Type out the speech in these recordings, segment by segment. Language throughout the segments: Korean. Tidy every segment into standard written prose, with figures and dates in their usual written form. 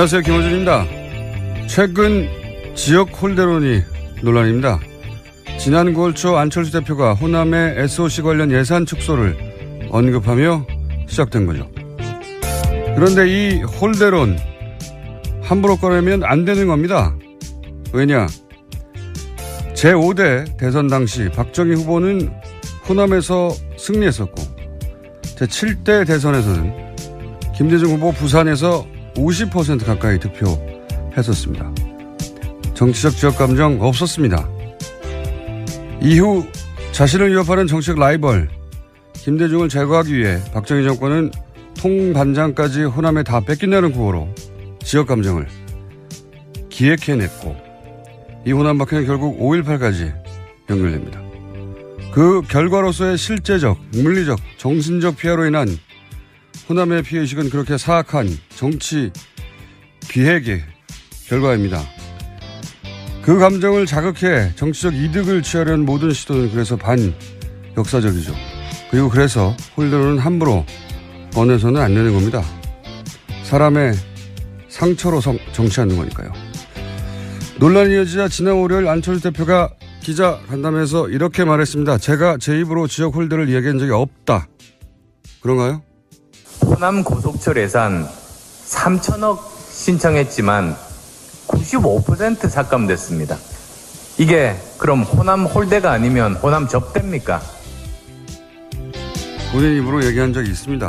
안녕하세요. 김호준입니다. 최근 지역 홀대론이 논란입니다. 지난 9월 초 안철수 대표가 호남의 SOC 관련 예산 축소를 언급하며 시작된 거죠. 그런데 이 홀대론 함부로 꺼내면 안 되는 겁니다. 왜냐? 제5대 대선 당시 박정희 후보는 호남에서 승리했었고 제7대 대선에서는 김대중 후보 부산에서 50% 가까이 득표했었습니다. 정치적 지역 감정 없었습니다. 이후 자신을 위협하는 정치적 라이벌 김대중을 제거하기 위해 박정희 정권은 통반장까지 호남에 다 뺏긴다는 구호로 지역 감정을 기획해냈고 이 호남 박해는 결국 5.18까지 연결됩니다. 그 결과로서의 실제적, 물리적, 정신적 피해로 인한 호남의 피해의식은 그렇게 사악한 정치 기획의 결과입니다. 그 감정을 자극해 정치적 이득을 취하려는 모든 시도는 그래서 반역사적이죠. 그리고 그래서 홀대론은 함부로 꺼내서는 안 되는 겁니다. 사람의 상처로 정치하는 거니까요. 논란이 이어지자 지난 월요일 안철수 대표가 기자 간담회에서 이렇게 말했습니다. 제가 제 입으로 지역 홀대를 이야기한 적이 없다. 그런가요? 호남 고속철 예산 3천억 신청했지만 95% 삭감됐습니다. 이게 그럼 호남 홀대가 아니면 호남 접대입니까? 본인 입으로 얘기한 적이 있습니다.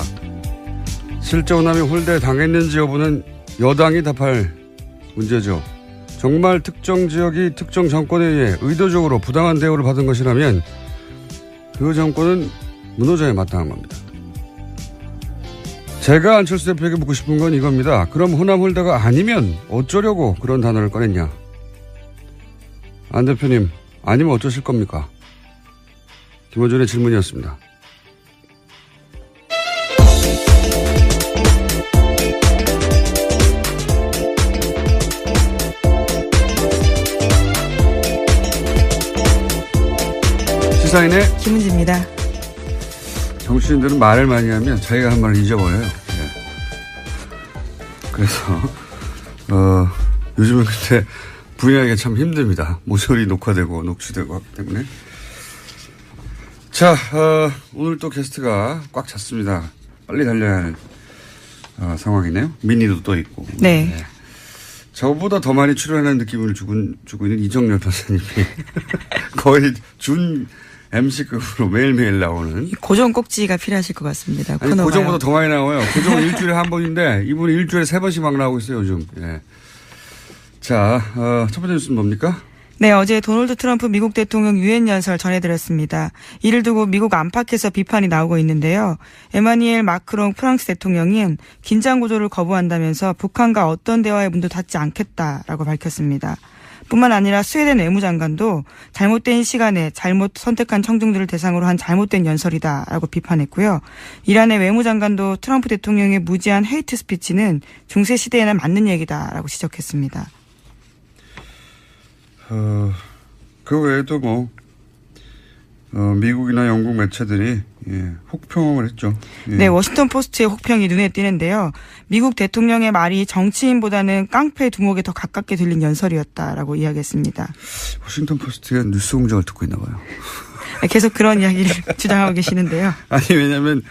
실제 호남이 홀대 당했는지 여부는 여당이 답할 문제죠. 정말 특정 지역이 특정 정권에 의해 의도적으로 부당한 대우를 받은 것이라면 그 정권은 무너져야 마땅한 겁니다. 제가 안철수 대표에게 묻고 싶은 건 이겁니다. 그럼 호남 홀대가 아니면 어쩌려고 그런 단어를 꺼냈냐? 안 대표님, 아니면 어쩌실 겁니까? 김어준의 질문이었습니다. 시사인의 김은지입니다. 정치인들은 말을 많이 하면 자기가 한 말을 잊어버려요. 네. 그래서 요즘은 그때 부인하기가 참 힘듭니다. 모서리 녹화되고 녹취되고 하기 때문에. 자, 오늘 또 게스트가 꽉 찼습니다. 빨리 달려야 하는 상황이네요. 미니도 또 있고. 네. 네. 저보다 더 많이 출연하는 느낌을 주고 있는 이정열 변호사님이 거의 준 MC급으로 매일매일 나오는. 고정 꼭지가 필요하실 것 같습니다. 아니, 고정보다 더 많이 나와요. 고정은 일주일에 한 번인데 이분이 일주일에 3번씩 막 나오고 있어요, 요즘. 예. 자, 첫 번째 뉴스는 뭡니까? 네, 어제 도널드 트럼프 미국 대통령 유엔 연설 전해드렸습니다. 이를 두고 미국 안팎에서 비판이 나오고 있는데요. 에마니엘 마크롱 프랑스 대통령은 긴장 구조를 거부한다면서 북한과 어떤 대화의 문도 닫지 않겠다라고 밝혔습니다. 뿐만 아니라 스웨덴 외무장관도 잘못된 시간에 잘못 선택한 청중들을 대상으로 한 잘못된 연설이다라고 비판했고요. 이란의 외무장관도 트럼프 대통령의 무지한 헤이트 스피치는 중세 시대에는 맞는 얘기다라고 지적했습니다. 그 외에도 미국이나 영국 매체들이 혹평을 했죠. 예. 네, 워싱턴 포스트의 혹평이 눈에 띄는데요. 미국 대통령의 말이 정치인보다는 깡패 두목에 더 가깝게 들린 연설이었다라고 이야기했습니다. 워싱턴 포스트가 뉴스 공장을 듣고 있나 봐요. 계속 그런 이야기를 주장하고 계시는데요. 아니, 왜냐하면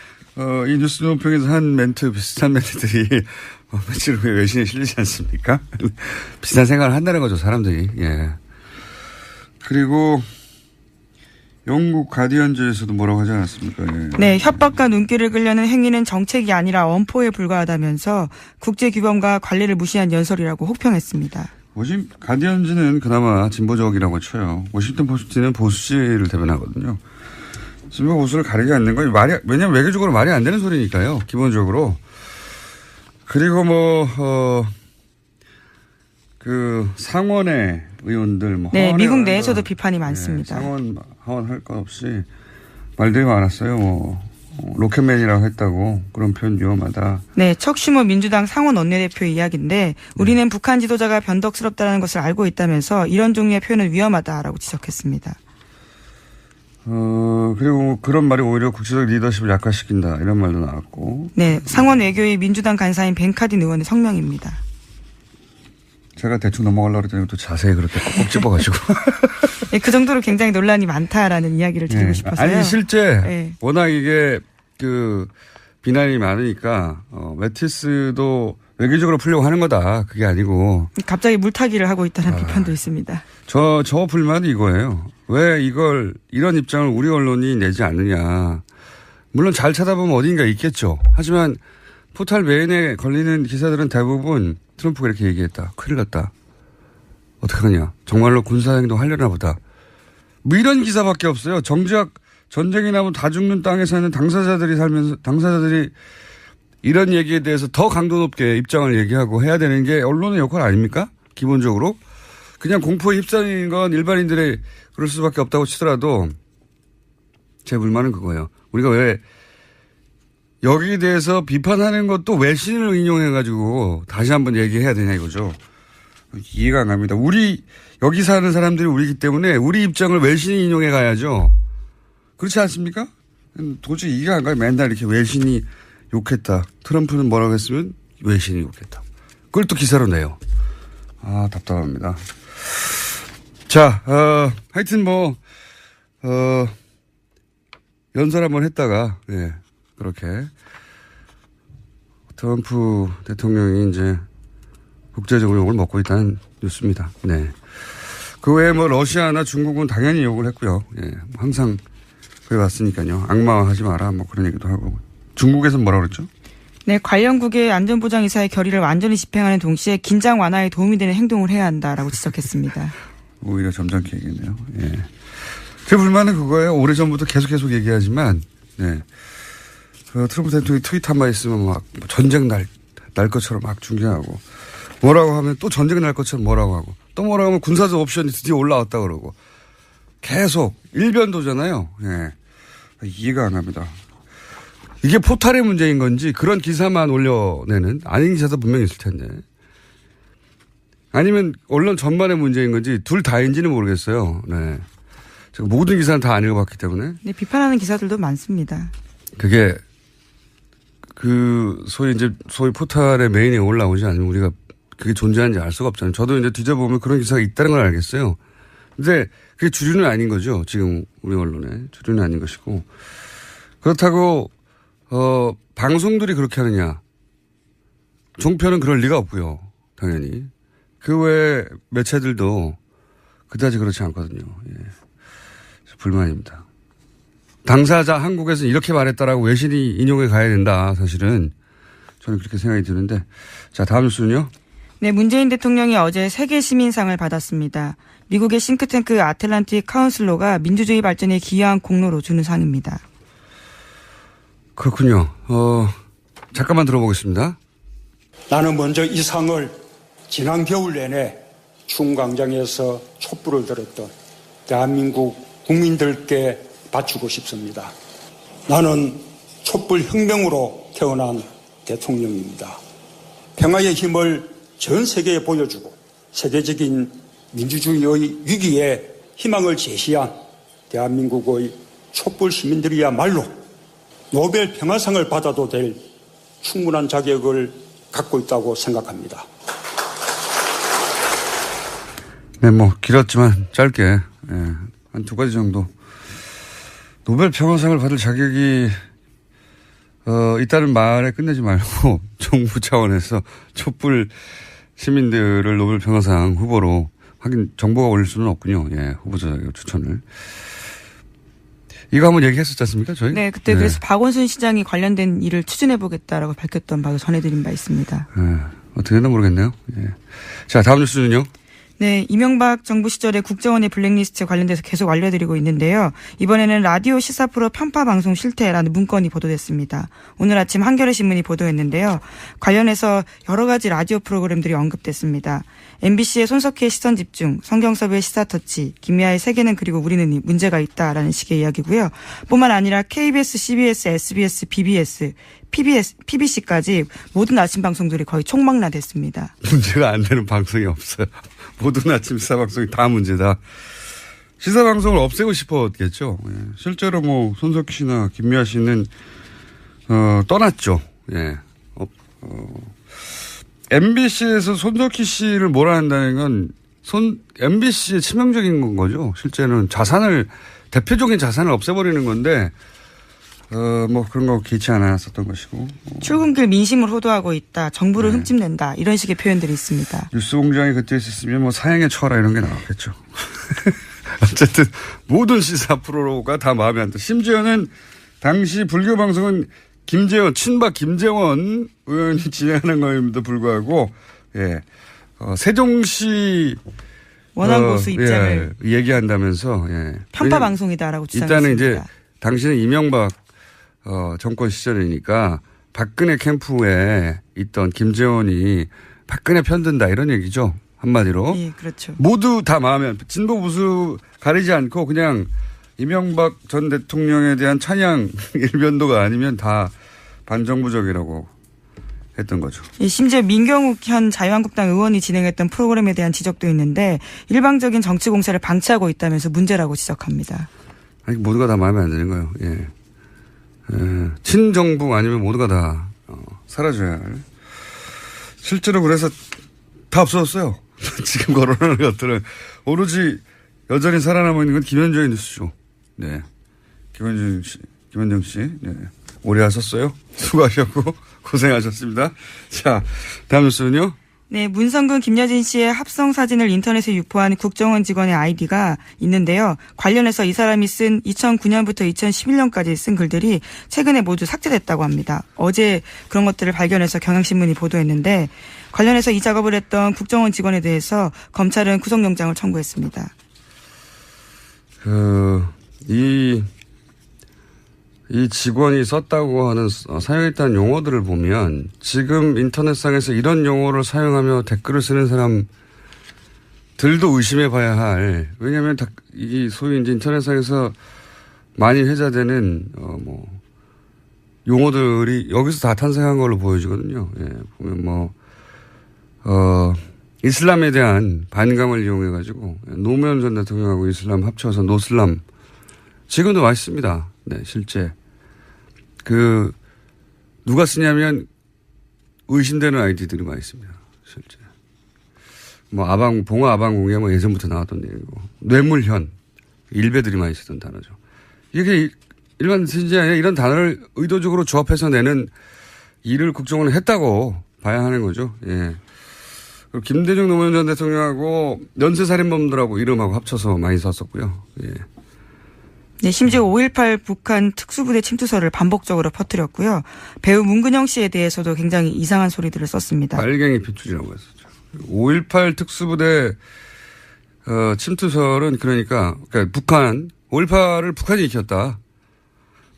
이 뉴스 논평에서 한 멘트, 비슷한 멘트들이 며칠 후에 외신에 실리지 않습니까? 비슷한 생각을 한다는 거죠, 사람들이. 예. 그리고 영국 가디언즈에서도 뭐라고 하지 않았습니까? 예. 네, 협박과 눈길을 끌려는 행위는 정책이 아니라 엄포에 불과하다면서 국제규범과 관리를 무시한 연설이라고 혹평했습니다. 가디언즈는 그나마 진보적이라고 쳐요. 워싱턴 포스트는 보수지를 대변하거든요. 진보 보수를 가리지 않는 건 왜냐하면 외교적으로 말이 안 되는 소리니까요. 기본적으로. 그리고 상원의 의원들 네, 미국 내에서도 비판이 많습니다. 상원 하원 할 것 없이 말들이 많았어요. 로켓맨이라고 했다고 그런 표현 위험하다. 네, 척슈머 민주당 상원 원내대표의 이야기인데 우리는 북한 지도자가 변덕스럽다는 것을 알고 있다면서 이런 종류의 표현은 위험하다라고 지적했습니다. 그리고 그런 말이 오히려 국제적 리더십을 약화시킨다 이런 말도 나왔고. 네, 상원 외교위 민주당 간사인 벤카딘 의원의 성명입니다. 제가 대충 넘어가려고 그랬더니 또 자세히 그렇게 꼭 집어가지고. 네, 그 정도로 굉장히 논란이 많다라는 이야기를 드리고 네. 싶어서요. 아니, 실제 네. 워낙 이게 비난이 많으니까 메티스도 외교적으로 풀려고 하는 거다. 그게 아니고. 갑자기 물타기를 하고 있다는 비판도 있습니다. 저 불만이 이거예요. 왜 이런 입장을 우리 언론이 내지 않느냐. 물론 잘 찾아보면 어딘가 있겠죠. 하지만 포탈 메인에 걸리는 기사들은 대부분 트럼프가 이렇게 얘기했다. 큰일 났다. 어떡하냐. 정말로 군사행동 하려나 보다. 뭐 이런 기사밖에 없어요. 정작 전쟁이 나면 다 죽는 땅에 사는 당사자들이 이런 얘기에 대해서 더 강도 높게 입장을 얘기하고 해야 되는 게 언론의 역할 아닙니까? 기본적으로. 그냥 공포에 휩싸이는 건 일반인들의 그럴 수밖에 없다고 치더라도 제 불만은 그거예요. 우리가 왜 여기에 대해서 비판하는 것도 외신을 인용해가지고 다시 한번 얘기해야 되냐 이거죠. 이해가 안 갑니다. 여기 사는 사람들이 우리이기 때문에 우리 입장을 외신이 인용해 가야죠. 그렇지 않습니까? 도저히 이해가 안 가요. 맨날 이렇게 외신이 욕했다. 트럼프는 뭐라고 했으면 외신이 욕했다. 그걸 또 기사로 내요. 아, 답답합니다. 자, 하여튼 연설 한번 했다가, 예, 그렇게. 트럼프 대통령이 이제 국제적으로 욕을 먹고 있다는 뉴스입니다. 네. 그 외에 러시아나 중국은 당연히 욕을 했고요. 예, 항상 그래왔으니까요. 악마화하지 마라, 그런 얘기도 하고. 중국에서는 뭐라고 그랬죠? 네, 관련국의 안전보장이사의 결의를 완전히 집행하는 동시에 긴장 완화에 도움이 되는 행동을 해야 한다라고 지적했습니다. 오히려 점잖게 얘기했네요. 예. 제 불만은 그거예요. 오래전부터 계속 얘기하지만, 네. 트럼프 대통령이 트윗 한번 있으면 전쟁 날 것처럼 중계하고, 뭐라고 하면 또 전쟁 날 것처럼 뭐라고 하고, 또 뭐라고 하면 군사적 옵션이 드디어 올라왔다 그러고, 계속 일변도잖아요. 예. 이해가 안 합니다. 이게 포탈의 문제인 건지 그런 기사만 올려내는 아닌 기사도 분명히 있을 텐데. 아니면 언론 전반의 문제인 건지 둘 다인지는 모르겠어요. 네. 제가 모든 기사는 다 안 읽어봤기 때문에. 네, 비판하는 기사들도 많습니다. 그게 소위 포탈의 메인에 올라오지 않으면 우리가 그게 존재하는지 알 수가 없잖아요. 저도 이제 뒤져보면 그런 기사가 있다는 걸 알겠어요. 근데 그게 주류는 아닌 거죠. 지금 우리 언론에. 주류는 아닌 것이고. 그렇다고 방송들이 그렇게 하느냐. 종편은 그럴 리가 없고요. 당연히. 그 외 매체들도 그다지 그렇지 않거든요. 예. 불만입니다. 당사자 한국에서는 이렇게 말했다라고 외신이 인용해 가야 된다. 사실은 저는 그렇게 생각이 드는데. 자, 다음 뉴스는요. 네, 문재인 대통령이 어제 세계 시민상을 받았습니다. 미국의 싱크탱크 아틀란틱 카운슬러가 민주주의 발전에 기여한 공로로 주는 상입니다. 그렇군요. 잠깐만 들어보겠습니다. 나는 먼저 이 상을 지난 겨울 내내 충광장에서 촛불을 들었던 대한민국 국민들께 바치고 싶습니다. 나는 촛불 혁명으로 태어난 대통령입니다. 평화의 힘을 전 세계에 보여주고 세계적인 민주주의의 위기에 희망을 제시한 대한민국의 촛불 시민들이야말로 노벨 평화상을 받아도 될 충분한 자격을 갖고 있다고 생각합니다. 네, 길었지만 짧게, 예, 한 두 가지 정도. 노벨 평화상을 받을 자격이, 있다는 말에 끝내지 말고, 정부 차원에서 촛불 시민들을 노벨 평화상 후보로, 하긴 정부가 올릴 수는 없군요. 예, 후보자 자격 추천을. 이거 한번 얘기했었지 않습니까, 저희? 네, 그때 그래서 박원순 시장이 관련된 일을 추진해보겠다라고 밝혔던 바로 전해드린 바 있습니다. 예, 어떻게 됐나 모르겠네요. 예. 자, 다음 뉴스는요. 네, 이명박 정부 시절에 국정원의 블랙리스트 관련돼서 계속 알려드리고 있는데요. 이번에는 라디오 시사 프로 편파 방송 실태라는 문건이 보도됐습니다. 오늘 아침 한겨레 신문이 보도했는데요. 관련해서 여러 가지 라디오 프로그램들이 언급됐습니다. MBC의 손석희의 시선집중, 성경섭의 시사터치, 김미아의 세계는 그리고 우리는 문제가 있다라는 식의 이야기고요. 뿐만 아니라 KBS, CBS, SBS, BBS, PBC까지 모든 아침 방송들이 거의 총망라됐습니다. 문제가 안 되는 방송이 없어요. 모든 아침 시사방송이 다 문제다. 시사방송을 없애고 싶었겠죠. 예. 실제로 손석희 씨나 김미아 씨는, 떠났죠. 예. MBC에서 손석희 씨를 몰아낸다는 건 MBC의 치명적인 거죠. 실제는 대표적인 자산을 없애버리는 건데, 뭐 그런 거 기치 않았었던 것이고. 출근길 민심을 호도하고 있다. 정부를 흠집낸다. 이런 식의 표현들이 있습니다. 뉴스공장이 그때 있었으면 뭐 사형에 처하라 이런 게 나왔겠죠. 어쨌든 모든 시사 프로가 다 마음에 안 들어. 심지어는 당시 불교 방송은 친박 김재원 의원이 진행하는 거임에도 불구하고, 세종시 원안고수 입장을 얘기한다면서, 편파 방송이다라고 주장했습니다. 일단은 이제 당시는 이명박 정권 시절이니까 박근혜 캠프에 있던 김재원이 박근혜 편든다 이런 얘기죠. 한마디로. 예, 그렇죠. 모두 다 마음에 진보 보수 가리지 않고 그냥 이명박 전 대통령에 대한 찬양 일변도가 아니면 다 반정부적이라고 했던 거죠. 예, 심지어 민경욱 현 자유한국당 의원이 진행했던 프로그램에 대한 지적도 있는데 일방적인 정치 공세를 방치하고 있다면서 문제라고 지적합니다. 아니, 모두가 다 마음에 안 드는 거예요. 친정부 아니면 모두가 다 사라져야 할. 실제로 그래서 다 없어졌어요. 지금 거론하는 것들은 오로지 여전히 살아남아 있는 건 김현정의 뉴스죠. 네, 김현정 씨, 네. 오래 하셨어요. 수고하셨고 고생하셨습니다. 자, 다음 뉴스는요. 네, 문성근 김여진 씨의 합성 사진을 인터넷에 유포한 국정원 직원의 아이디가 있는데요. 관련해서 이 사람이 쓴 2009년부터 2011년까지 쓴 글들이 최근에 모두 삭제됐다고 합니다. 어제 그런 것들을 발견해서 경향신문이 보도했는데 관련해서 이 작업을 했던 국정원 직원에 대해서 검찰은 구속영장을 청구했습니다. 이 직원이 썼다고 하는 사용했다는 용어들을 보면 지금 인터넷상에서 이런 용어를 사용하며 댓글을 쓰는 사람들도 의심해 봐야 할. 왜냐하면 이 소위 이제 인터넷상에서 많이 회자되는 용어들이 여기서 다 탄생한 걸로 보여지거든요. 보면 이슬람에 대한 반감을 이용해 가지고 노무현 전 대통령하고 이슬람 합쳐서 노슬람 지금도 맛있습니다. 네, 실제. 누가 쓰냐면 의심되는 아이디들이 많이 있습니다. 실제. 봉화 아방공예 예전부터 나왔던 얘기고. 뇌물현. 일베들이 많이 쓰던 단어죠. 이게 일반 신지 아니라 이런 단어를 의도적으로 조합해서 내는 일을 국정원은 했다고 봐야 하는 거죠. 예. 그리고 김대중 노무현 전 대통령하고 연쇄살인범들하고 이름하고 합쳐서 많이 썼었고요. 예. 네, 심지어 5.18 북한 특수부대 침투설을 반복적으로 퍼뜨렸고요. 배우 문근영 씨에 대해서도 굉장히 이상한 소리들을 썼습니다. 빨갱이 핏줄이라고 했었죠. 5.18 특수부대 침투설은 그러니까 5.18을 북한이 일으켰다.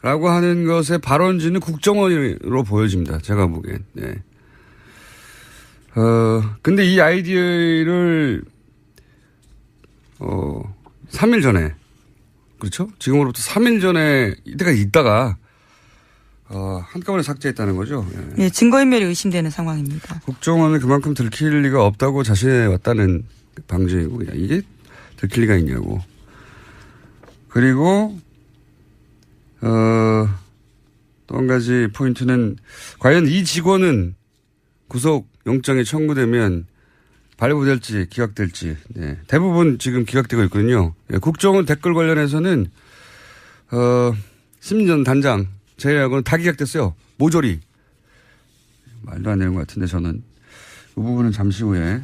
라고 하는 것의 발원지는 국정원으로 보여집니다. 제가 보기엔. 네. 근데 이 아이디어를 3일 전에 그렇죠? 지금으로부터 3일 전에 이때가 있다가 한꺼번에 삭제했다는 거죠. 네, 증거인멸이 의심되는 상황입니다. 국정원은 그만큼 들킬 리가 없다고 자신해 왔다는 방증이고 이게 들킬 리가 있냐고. 그리고 또 한 가지 포인트는 과연 이 직원은 구속 영장이 청구되면 발부될지 기각될지. 네. 대부분 지금 기각되고 있거든요. 네. 국정원 댓글 관련해서는 심리전 단장 제외하고는 다 기각됐어요. 모조리. 말도 안 되는 것 같은데 저는. 이 부분은 잠시 후에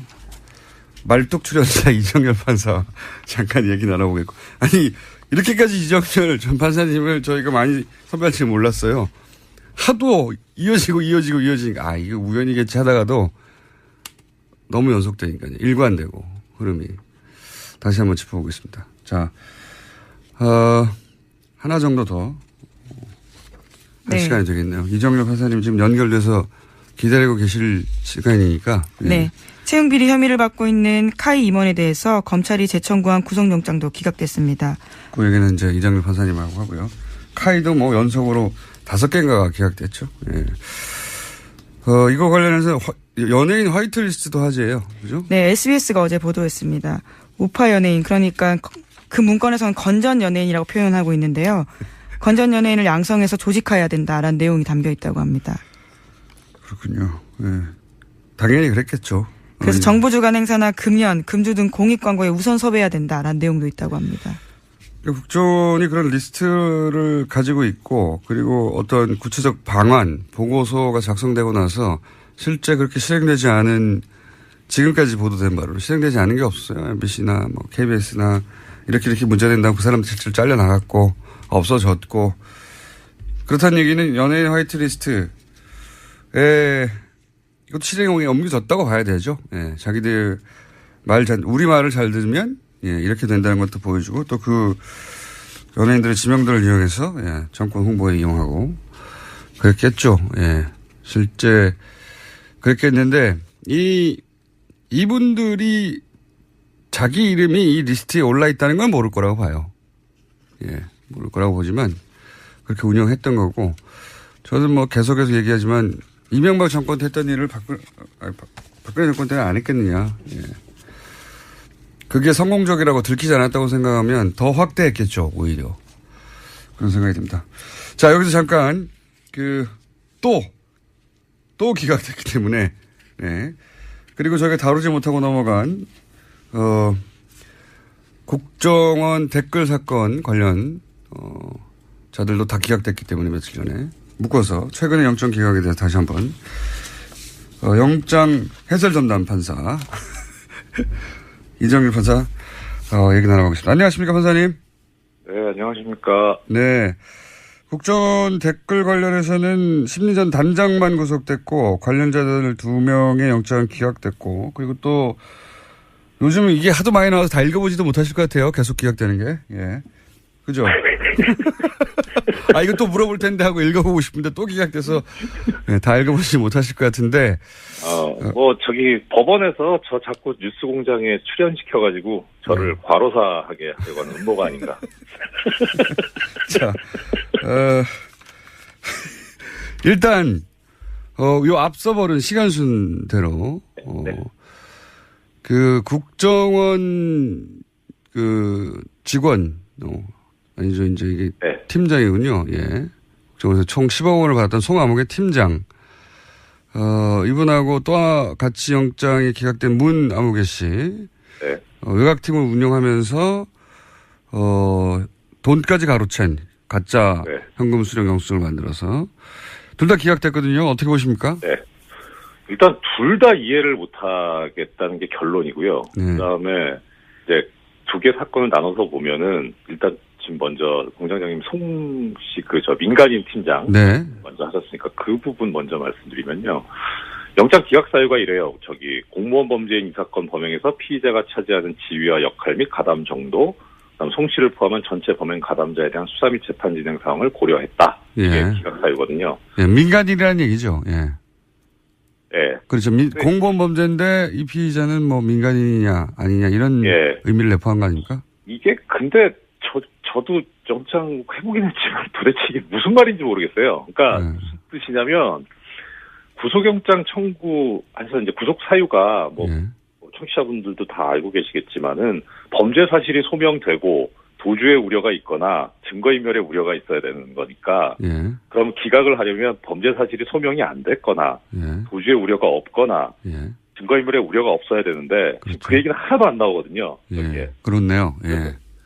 말뚝 출연자 이정열 판사 잠깐 얘기 나눠보겠고. 아니 이렇게까지 이정열 전 판사님을 저희가 많이 선배할 줄 몰랐어요. 하도 이어지고 이거 우연이겠지 하다가도 너무 연속되니까요. 일관되고 흐름이. 다시 한번 짚어보겠습니다. 자, 하나 정도 더 할 시간이 되겠네요. 이정열 판사님 지금 연결돼서 기다리고 계실 시간이니까. 네. 채용비리 혐의를 받고 있는 카이 임원에 대해서 검찰이 재청구한 구속영장도 기각됐습니다. 그 얘기는 이제 이정열 판사님하고 하고요. 카이도 연속으로 5개인가가 기각됐죠. 예. 이거 관련해서 연예인 화이트리스트도 화제예요. 그죠? 네, SBS가 어제 보도했습니다. 우파 연예인, 그러니까 그 문건에서는 건전 연예인이라고 표현하고 있는데요. 건전 연예인을 양성해서 조직화해야 된다라는 내용이 담겨 있다고 합니다. 그렇군요. 예. 당연히 그랬겠죠. 그래서 정부 주관 행사나 금연, 금주 등 공익 광고에 우선 섭외해야 된다라는 내용도 있다고 합니다. 국정원이 그런 리스트를 가지고 있고 그리고 어떤 구체적 방안, 보고서가 작성되고 나서 실제 그렇게 실행되지 않은 지금까지 보도된 바로 실행되지 않은 게 없어요. MBC나 뭐 KBS나 이렇게 문제가 된다고 그 사람들 실제로 잘려나갔고 없어졌고 그렇다는 얘기는 연예인 화이트리스트에 이것도 실행에 옮겨졌다고 봐야 되죠. 예, 자기들 우리 말을 잘 들으면 예, 이렇게 된다는 것도 보여주고 또 그 연예인들의 지명도를 이용해서 예, 정권 홍보에 이용하고 그랬겠죠. 예, 실제 그랬겠는데 이분들이 자기 이름이 이 리스트에 올라 있다는 건 모를 거라고 봐요. 예, 모를 거라고 보지만 그렇게 운영했던 거고 저는 뭐 계속해서 얘기하지만 이명박 정권 때 했던 일을 박근혜 정권 때는 안 했겠느냐. 예. 그게 성공적이라고 들키지 않았다고 생각하면 더 확대했겠죠, 오히려. 그런 생각이 듭니다. 자, 여기서 잠깐, 또 기각됐기 때문에, 네. 그리고 저희가 다루지 못하고 넘어간, 국정원 댓글 사건 관련, 자들도 다 기각됐기 때문에 며칠 전에 묶어서 최근의 영장 기각에 대해서 다시 한번, 영장 해설 전담 판사. 이정일 판사, 얘기 나눠보겠습니다. 안녕하십니까, 판사님? 네, 안녕하십니까. 네. 국정원 댓글 관련해서는 심리전 단장만 구속됐고, 관련자들 2명의 영장은 기각됐고, 그리고 또, 요즘은 이게 하도 많이 나와서 다 읽어보지도 못하실 것 같아요. 계속 기각되는 게. 예. 그죠? 이거 또 물어볼 텐데 하고 읽어보고 싶은데 또 기각돼서 네, 다 읽어보지 못하실 것 같은데. 법원에서 저 자꾸 뉴스 공장에 출연시켜가지고 저를 과로사하게 하려고 하는 음모가 아닌가. 자, 일단, 요 앞서 버린 시간순대로, 그 국정원 직원, 아니죠. 이제 이게 팀장이군요. 예. 국정원에서 총 10억 원을 받았던 송아목의 팀장. 이분하고 또 같이 영장이 기각된 문아무개 씨. 네. 외곽팀을 운영하면서, 돈까지 가로챈 가짜 현금 수령 영수증을 만들어서. 둘 다 기각됐거든요. 어떻게 보십니까? 네. 일단 둘 다 이해를 못하겠다는 게 결론이고요. 네. 그 다음에 이제 두 개 사건을 나눠서 보면은 일단 지금 먼저 공장장님 송 씨 민간인 팀장 네. 먼저 하셨으니까 그 부분 먼저 말씀드리면요. 영장 기각 사유가 이래요. 공무원 범죄인 이 사건 범행에서 피의자가 차지하는 지위와 역할 및 가담 정도, 그다음 송 씨를 포함한 전체 범행 가담자에 대한 수사 및 재판 진행 상황을 고려했다. 이게 기각 사유거든요. 예, 민간인이라는 얘기죠. 예. 예. 그렇죠. 공무원 범죄인데 이 피의자는 뭐 민간인이냐 아니냐 이런 의미를 내포한 거 아닙니까? 이게 근데 저도 영장 해보긴 했지만 도대체 이게 무슨 말인지 모르겠어요. 그러니까 무슨 뜻이냐면 구속영장 청구해서 이제 구속 사유가 청취자분들도 다 알고 계시겠지만은 범죄 사실이 소명되고 도주의 우려가 있거나 증거인멸의 우려가 있어야 되는 거니까 그럼 기각을 하려면 범죄 사실이 소명이 안 됐거나 도주의 우려가 없거나 증거인멸의 우려가 없어야 되는데 그렇죠. 그 얘기는 하나도 안 나오거든요. 그렇네요.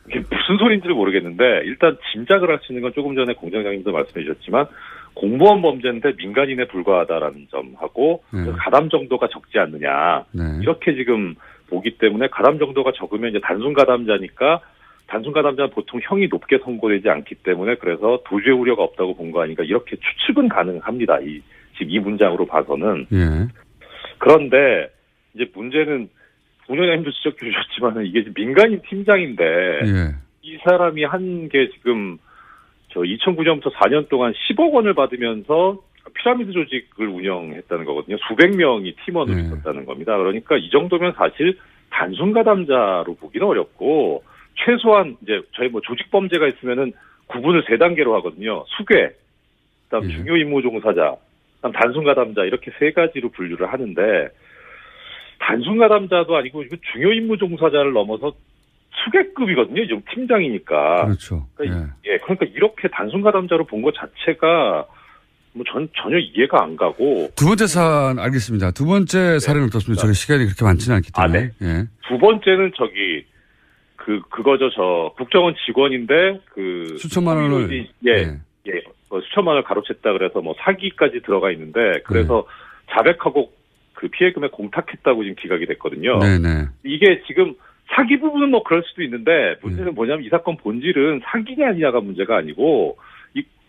이게 무슨 소리인지를 모르겠는데 일단 짐작을 할 수 있는 건 조금 전에 공장장님도 말씀해 주셨지만 공무원 범죄인데 민간인에 불과하다라는 점하고 가담 정도가 적지 않느냐 이렇게 지금 보기 때문에 가담 정도가 적으면 이제 단순 가담자니까 단순 가담자는 보통 형이 높게 선고되지 않기 때문에 그래서 도주의 우려가 없다고 본 거 아닌가 이렇게 추측은 가능합니다. 지금 이 문장으로 봐서는. 그런데 이제 문제는 공장장님도 지적해 주셨지만 이게 민간인 팀장인데 이 사람이 한 게 지금 2009년부터 4년 동안 10억 원을 받으면서 피라미드 조직을 운영했다는 거거든요. 수백 명이 팀원으로 있었다는 겁니다. 그러니까 이 정도면 사실 단순 가담자로 보기는 어렵고 최소한 이제 저희 조직 범죄가 있으면은 구분을 3단계로 하거든요. 수괴, 그다음 중요 임무 종사자, 그다음 단순 가담자 이렇게 3가지로 분류를 하는데 단순 가담자도 아니고 이거 중요 임무 종사자를 넘어서 수괴급이거든요. 이 팀장이니까. 그렇죠. 그러니까 이렇게 단순 가담자로 본 것 자체가 전혀 이해가 안 가고. 두 번째 사안 알겠습니다. 두 번째 사례는 어떻습니까? 저희 시간이 그렇게 많지는 않기 때문에. 네. 예. 두 번째는 그거죠. 국정원 직원인데 수천만 원을 수천만 원을 가로챘다 그래서 사기까지 들어가 있는데 그래서 자백하고 그 피해 금액 공탁했다고 지금 기각이 됐거든요. 네네. 이게 지금 사기 부분은 그럴 수도 있는데 문제는 뭐냐면 이 사건 본질은 사기냐 아니냐가 문제가 아니고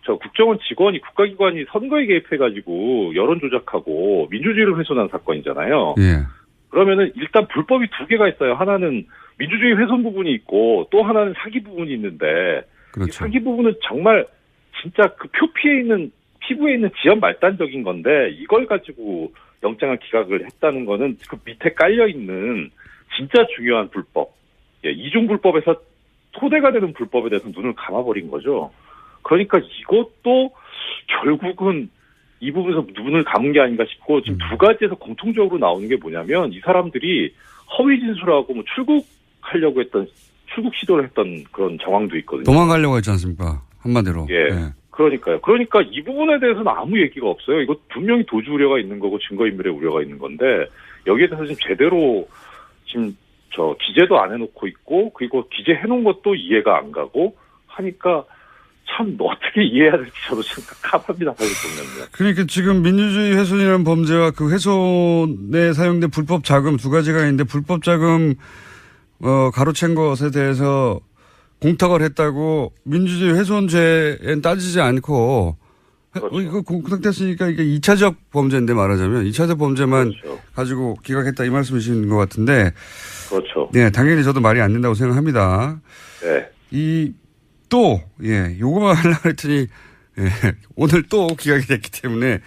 저 국정원 직원이 국가기관이 선거에 개입해가지고 여론 조작하고 민주주의를 훼손한 사건이잖아요. 예. 그러면은 일단 불법이 두 개가 있어요. 하나는 민주주의 훼손 부분이 있고 또 하나는 사기 부분이 있는데 그렇죠. 이 사기 부분은 정말 진짜 그 표피에 있는 피부에 있는 지연 말단적인 건데 이걸 가지고 영장을 기각을 했다는 거는 그 밑에 깔려 있는 진짜 중요한 불법, 이중 불법에서 토대가 되는 불법에 대해서 눈을 감아버린 거죠. 그러니까 이것도 결국은 이 부분에서 눈을 감은 게 아닌가 싶고 지금 두 가지에서 공통적으로 나오는 게 뭐냐면 이 사람들이 허위 진술하고 출국하려고 했던 출국 시도를 했던 그런 정황도 있거든요. 도망가려고 했지 않습니까? 한마디로. 예. 그러니까요. 그러니까 이 부분에 대해서는 아무 얘기가 없어요. 이거 분명히 도주 우려가 있는 거고 증거인멸의 우려가 있는 건데 여기에 대해서 지금 제대로 지금 기재도 안 해놓고 있고 그리고 기재해놓은 것도 이해가 안 가고 하니까 참 어떻게 이해해야 될지 저도 참 깝깝합니다. 사실 보면요. 그러니까 지금 민주주의 훼손이라는 범죄와 그 훼손에 사용된 불법 자금 두 가지가 있는데 불법 자금 가로챈 것에 대해서 공탁을 했다고 민주주의 훼손죄엔 따지지 않고 그렇죠. 이거 공탁됐으니까 이게 2차적 범죄인데 말하자면 2차적 범죄만 그렇죠. 가지고 기각했다 이 말씀이신 것 같은데 그렇죠. 네, 당연히 저도 말이 안 된다고 생각합니다. 네. 요거만 하려고 했더니 오늘 또 기각이 됐기 때문에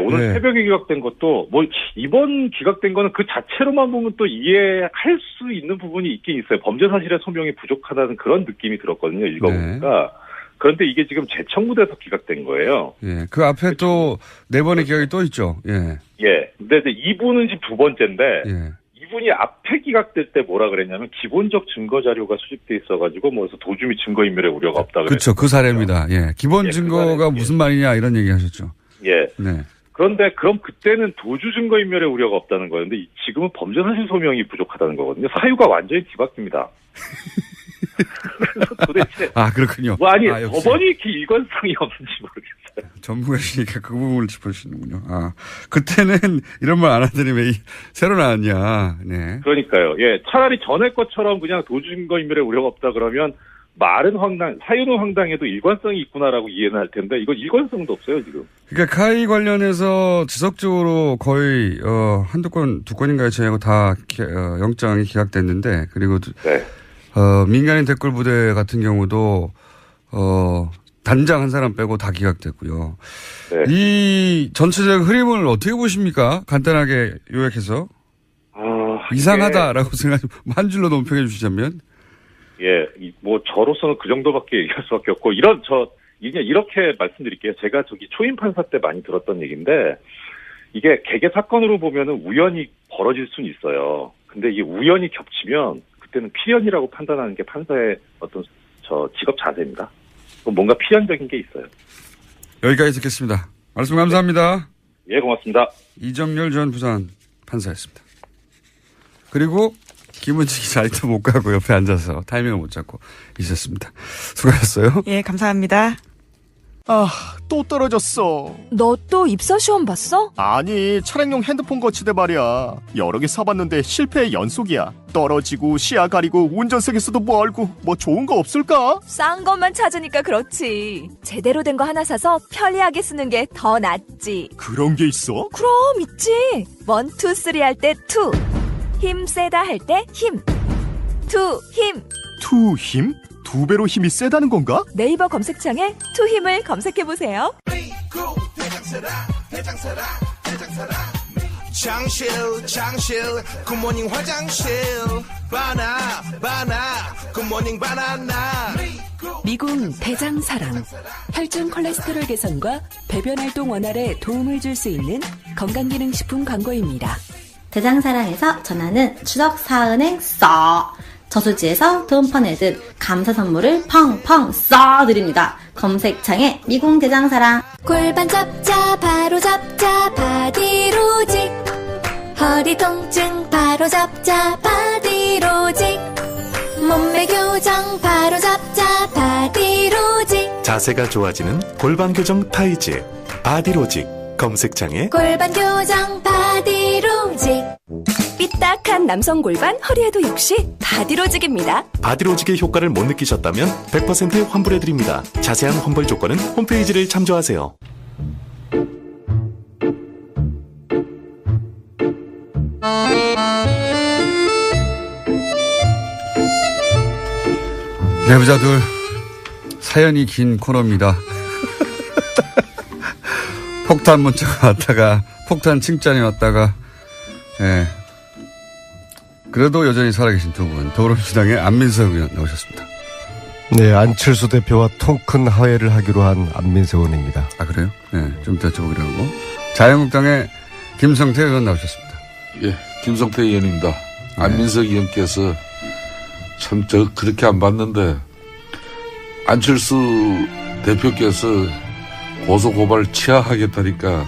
오늘 새벽에 기각된 것도 이번 기각된 거는 그 자체로만 보면 또 이해할 수 있는 부분이 있긴 있어요. 범죄 사실의 소명이 부족하다는 그런 느낌이 들었거든요. 읽어보니까. 그런데 이게 지금 재청구돼서 기각된 거예요. 그 앞에 또 4번의 기각이 또 있죠. 근데 이분은 지금 두 번째인데 이분이 앞에 기각될 때 뭐라 그랬냐면 기본적 증거 자료가 수집돼 있어가지고 그래서 도주 및 증거인멸의 우려가 없다. 그렇죠. 그 사례입니다. 기본 증거가 그 무슨 말이냐 이런 얘기 하셨죠. 그런데 그럼 그때는 도주 증거인멸의 우려가 없다는 거였는데 지금은 범죄 사실 소명이 부족하다는 거거든요. 사유가 완전히 뒤바뀝니다. 그래서 도대체 그렇군요. 법원이 이렇게 일관성이 없는지 모르겠어요. 전문가시니까 그 부분을 짚어주시는군요. 그때는 이런 말 안 하더니 왜 새로 나왔냐. 네. 그러니까요. 차라리 전에 것처럼 그냥 도주 증거인멸의 우려가 없다 그러면 말은 사유는 황당해도 일관성이 있구나라고 이해는 할 텐데 이건 일관성도 없어요 지금. 그러니까 카이 관련해서 지속적으로 거의 두 건인가요? 저희하고 다 영장이 기각됐는데 그리고 민간인 댓글 부대 같은 경우도 단장 한 사람 빼고 다 기각됐고요. 이 전체적 흐름을 어떻게 보십니까? 간단하게 요약해서. 이상하다라고 생각하시면 한 줄로 논평해 주시자면. 저로서는 그 정도밖에 얘기할 수밖에 없고, 이렇게 말씀드릴게요. 제가 초임 판사 때 많이 들었던 얘기인데, 이게 개개 사건으로 보면은 우연히 벌어질 수는 있어요. 근데 이게 우연히 겹치면, 그때는 필연이라고 판단하는 게 판사의 어떤, 직업 자세입니다. 뭔가 필연적인 게 있어요. 여기까지 듣겠습니다. 말씀 감사합니다. 고맙습니다. 이정열 전 부산 판사였습니다. 그리고, 김은지 기자 아직도 못 가고 옆에 앉아서 타이밍을 못 잡고 있었습니다. 수고하셨어요. 감사합니다. 또 떨어졌어. 너 또 입사 시험 봤어? 아니, 차량용 핸드폰 거치대 말이야. 여러 개 사봤는데 실패의 연속이야. 떨어지고 시야 가리고 운전석에서도 멀고 뭐 좋은 거 없을까? 싼 것만 찾으니까 그렇지. 제대로 된 거 하나 사서 편리하게 쓰는 게 더 낫지. 그런 게 있어? 그럼 있지. 1, 2, 3 할 때 2. 힘 세다 할 때 힘. 투힘. 투힘? 2배로 힘이 세다는 건가? 네이버 검색창에 투힘을 검색해보세요. 장실 굿모닝 화장실 바나 굿모닝 바나나. 미궁 대장사랑 혈중 콜레스테롤 개선과 배변 활동 원활에 도움을 줄 수 있는 건강기능식품 광고입니다. 대장사랑에서 전하는 추석 사은행 써 저수지에서 돈 퍼내듯 감사 선물을 펑펑 쏴드립니다. 검색창에 미궁 대장사랑. 골반 잡자 바로 잡자 바디로직. 허리 통증 바로 잡자 바디로직. 몸매 교정 바로 잡자 바디로직. 자세가 좋아지는 골반 교정 타이즈 바디로직. 검색창에 골반 교정 바디로직. 삐딱한 남성 골반 허리에도 역시 바디로직입니다. 바디로직의 효과를 못 느끼셨다면 100% 환불해드립니다. 자세한 환불 조건은 홈페이지를 참조하세요. 내부자들 사연이 긴 코너입니다. 폭탄 문자가 왔다가 폭탄 칭찬이 왔다가 예. 그래도 여전히 살아계신 두 분 더불어민주당의 안민석 의원 나오셨습니다. 네, 안철수 대표와 통 큰 화해를 하기로 한 안민석 의원입니다. 아 그래요? 네, 좀 이따 여쭤보기로 하고 자유한국당의 김성태 의원 나오셨습니다. 예, 김성태 의원입니다. 네. 안민석 의원께서 참 저 그렇게 안 봤는데 안철수 대표께서 고소고발 취하하겠다니까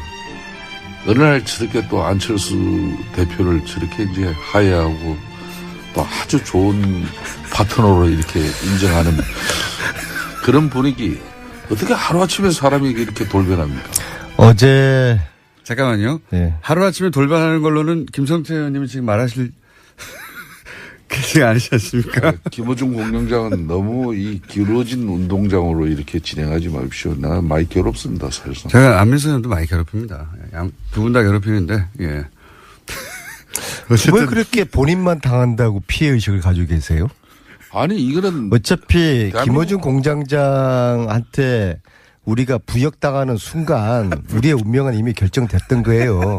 어느 날 저렇게 또 안철수 대표를 저렇게 이제 하야하고 또 아주 좋은 파트너로 이렇게 인정하는 그런 분위기 어떻게 하루아침에 사람이 이렇게 돌변합니까? 어제 잠깐만요. 네. 하루아침에 돌변하는 걸로는 김성태 의원님이 지금 말하실 그게 아니지 않습니까? 네, 김어준 공영장은 너무 이 기울어진 운동장으로 이렇게 진행하지 마십시오. 나 많이 괴롭습니다, 사실상. 제가 안민석 의원도 많이 괴롭힙니다. 두 분 다 괴롭히는데, 예. 왜 그렇게 본인만 당한다고 피해의식을 가지고 계세요? 아니, 이거는. 어차피 김어준 공장장한테 우리가 부역당하는 순간 우리의 운명은 이미 결정됐던 거예요.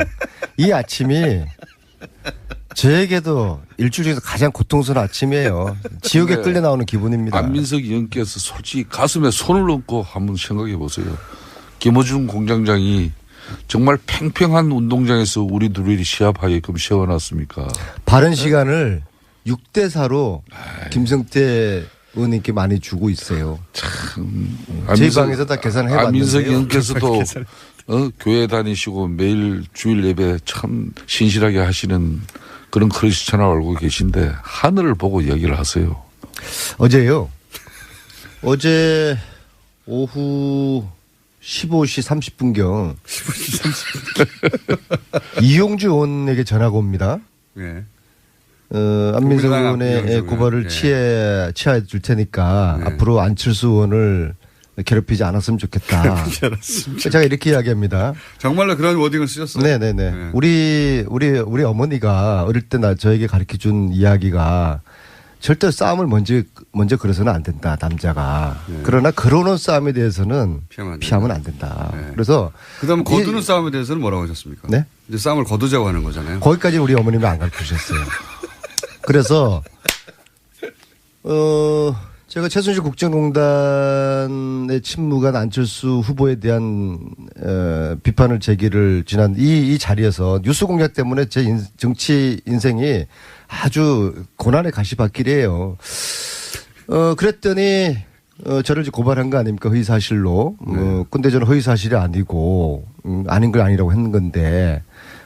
이 아침이 저에게도 일주일 중에서 가장 고통스러운 아침이에요. 지옥에 끌려 나오는 기분입니다. 안민석 의원께서 솔직히 가슴에 손을 얹고 한번 생각해 보세요. 김어준 공장장이 정말 팽팽한 운동장에서 우리 둘이 시합하게끔 세워놨습니까? 바른 시간을 6대4로 김성태 의원님께 많이 주고 있어요. 참. 제 방에서 다 계산을 해봤는데요. 안민석 의원께서도 교회 다니시고 매일 주일 예배 참 신실하게 하시는 그런 크리스찬을 알고 계신데 하늘을 보고 얘기를 하세요. 어제요. 어제 오후 15시 30분경 15시 30분 이용주 의원에게 전화가 옵니다. 네. 안민석 의원의 고발을 취해 줄 테니까 앞으로 안철수 의원을 괴롭히지 않았으면 좋겠다. 제가 이렇게 이야기합니다. 정말로 그런 워딩을 쓰셨어요? 네네네. 네. 우리 어머니가 어릴 때 저에게 가르쳐 준 이야기가 절대 싸움을 먼저 그래서는 안 된다, 남자가. 네. 그러나 그러는 싸움에 대해서는 피하면 안 된다. 네. 그래서. 그 다음 거두는 싸움에 대해서는 뭐라고 하셨습니까? 네? 이제 싸움을 거두자고 하는 거잖아요. 거기까지는 우리 어머님이 안 가르쳐 주셨어요. 그래서, 제가 최순실 국정농단의 침묵한 안철수 후보에 대한 비판을 제기를 지난 이 자리에서 뉴스 공작 때문에 제 정치 인생이 아주 고난의 가시밭길이에요. 그랬더니 저를 고발한 거 아닙니까? 허위사실로. 근데 저는 허위사실이 아니고 아닌 걸 아니라고 했는 건데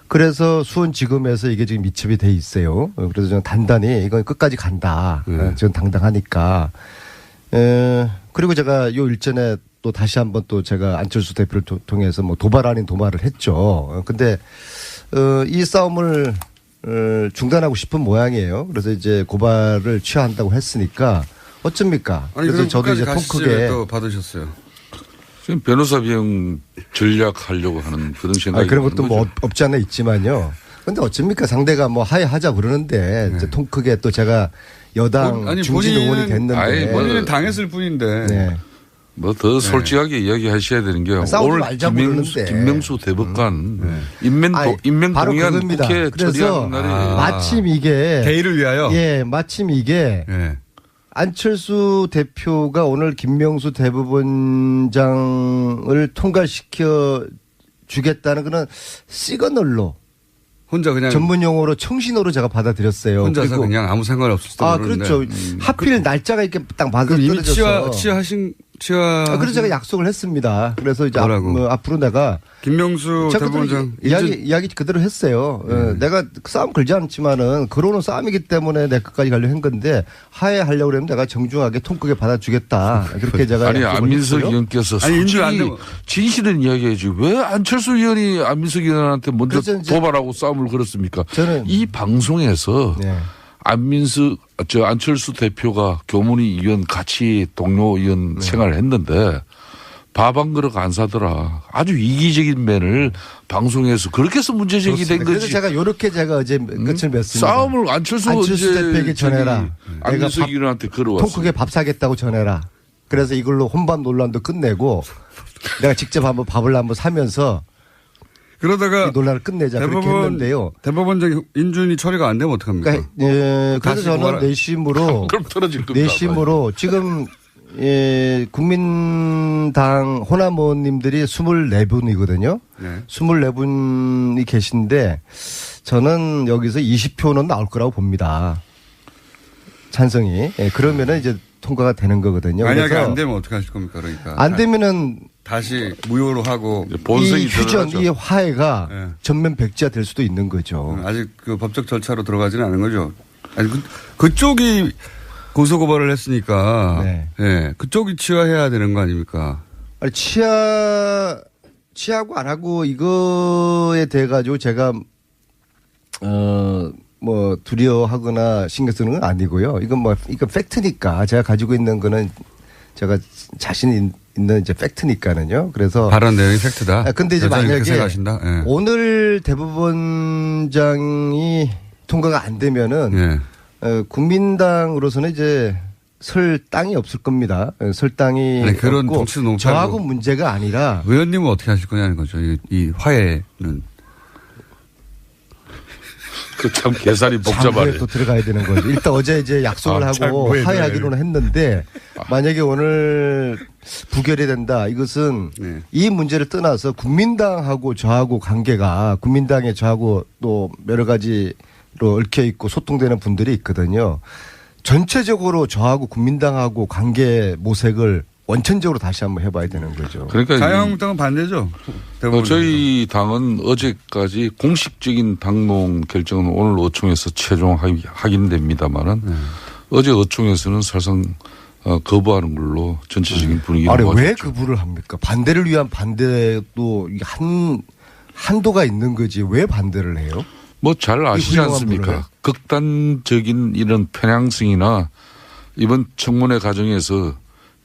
그래서 수원지검에서 이게 지금 미첩이 돼 있어요. 그래서 저는 단단히 이건 끝까지 간다. 저는 당당하니까. 그리고 제가 요 일전에 또 다시 한번 또 제가 안철수 대표를 통해서 뭐 도발 아닌 도발을 했죠. 근데 이 싸움을 중단하고 싶은 모양이에요. 그래서 이제 고발을 취하한다고 했으니까 어쩝니까? 아니, 그래서 저도 이제 통 크게 또 받으셨어요. 지금 변호사 비용 전략하려고 하는 그런 생각이 그런 것도 뭐 없지 않아 있지만요. 근데 어쩝니까? 상대가 뭐 하야하자 그러는데 이제 통 크게 또 제가 여당 중진 의원이 됐는데 본인은 당했을 뿐인데. 네. 뭐 더 솔직하게 이야기하셔야 되는 게 오늘 김명수 대법관 임명 동의안 국회 처리하는 날이 마침 이게 대의를 위하여 마침 이게 안철수 대표가 오늘 김명수 대법원장을 통과시켜 주겠다는 그런 시그널로 혼자 그냥 전문 용어로 청신호로 제가 받아들였어요. 혼자서 그리고 그냥 아무 상관 없을 때 모르는데. 그렇죠. 하필 날짜가 이렇게 딱 맞아 떨어져서. 그래서 제가 약속을 했습니다. 그래서 이제 앞으로 내가 김명수 대법원장 이야기 그대로 했어요. 내가 싸움 걸지 않지만은 그러는 싸움이기 때문에 내 끝까지 가려고 한 건데 하해하려고 그러면 내가 정중하게 통 크게 받아주겠다. 그렇게 제가 아니 안민석 의원께서 솔직히 진실은 이야기해야지 왜 안철수 의원이 안민석 의원한테 먼저 도발하고 싸움을 걸었습니까? 저는 이 방송에서 안철수 대표가 교문위 의원 같이 동료 의원 생활을 했는데 밥 한 그릇 안 사더라. 아주 이기적인 면을 방송에서 그렇게 해서 문제 제기된 거지. 그래서 제가 이렇게 어제 끝을 맺습니다. 싸움을 안철수 대표에게 전해라. 안민석 의원한테 걸어왔어. 통 크게 밥 사겠다고 전해라. 그래서 이걸로 혼밥 논란도 끝내고 내가 직접 한번 밥을 한번 사면서 그러다가 논란을 끝내자 그렇게 했는데요. 대법원장 인준이 처리가 안 되면 어떡합니까? 그래서 저는 내심으로 그럼 떨어질 겁니다. 내심으로 지금 국민당 호남 의원님들이 24분이거든요. 24분이 계신데 저는 여기서 20표는 나올 거라고 봅니다. 찬성이. 그러면은 이제 통과가 되는 거거든요. 만약에 안 되면 어떻게 하실 겁니까? 그러니까 안 되면은 다시 무효로 하고 이 휴전, 이 화해가 전면 백지화 될 수도 있는 거죠. 아직 그 법적 절차로 들어가지는 않은 거죠. 아니 그쪽이 고소고발을 했으니까 그쪽이 치하해야 되는 거 아닙니까? 아니 치하고 안 하고 이거에 대해 가지고 제가 두려워하거나 신경 쓰는 건 아니고요. 이건 팩트니까 제가 가지고 있는 거는 제가 자신 있는 이제 팩트니까는요. 그래서 발언 내용이 팩트다. 근데 이제 만약에 오늘 대법원장이 통과가 안 되면은 국민당으로서는 이제 설 땅이 없을 겁니다. 설 땅이 그런 없고 저하고 문제가 아니라 의원님은 어떻게 하실 거냐는 거죠. 이 화해는. 참 계산이 복잡하네. 또 들어가야 되는 거죠. 일단 어제 이제 약속을 하고 화해하기로는 했는데 만약에 오늘 부결이 된다. 이것은 이 문제를 떠나서 국민당하고 저하고 관계가 국민당에 저하고 또 여러 가지로 얽혀 있고 소통되는 분들이 있거든요. 전체적으로 저하고 국민당하고 관계 모색을 원천적으로 다시 한번 해봐야 되는 거죠. 그러니까 자유한국당은 반대죠. 저희 당은 어제까지 공식적인 당론 결정은 오늘 의총에서 최종 확인됩니다만은 어제 의총에서는 사실상 거부하는 걸로 전체적인 분위기를 아니 왜 거부를 합니까? 반대를 위한 반대도 한도가 있는 거지 왜 반대를 해요? 뭐 잘 아시지 않습니까? 극단적인 이런 편향성이나 이번 청문회 과정에서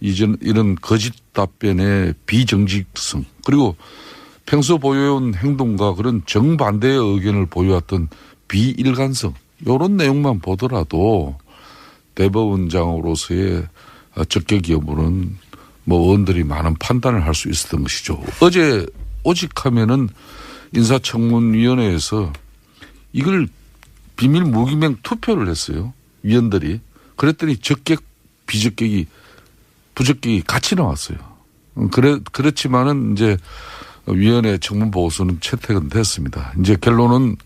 이런 거짓 답변의 비정직성 그리고 평소 보여온 행동과 그런 정반대의 의견을 보여왔던 비일관성 이런 내용만 보더라도 대법원장으로서의 적격 여부는 의원들이 많은 판단을 할 수 있었던 것이죠. 어제 오직하면은 인사청문위원회에서 이걸 비밀 무기명 투표를 했어요. 위원들이. 그랬더니 적격 부적격이 같이 나왔어요. 그렇지만은 이제 위원회 청문 보고서는 채택은 됐습니다. 이제 결론은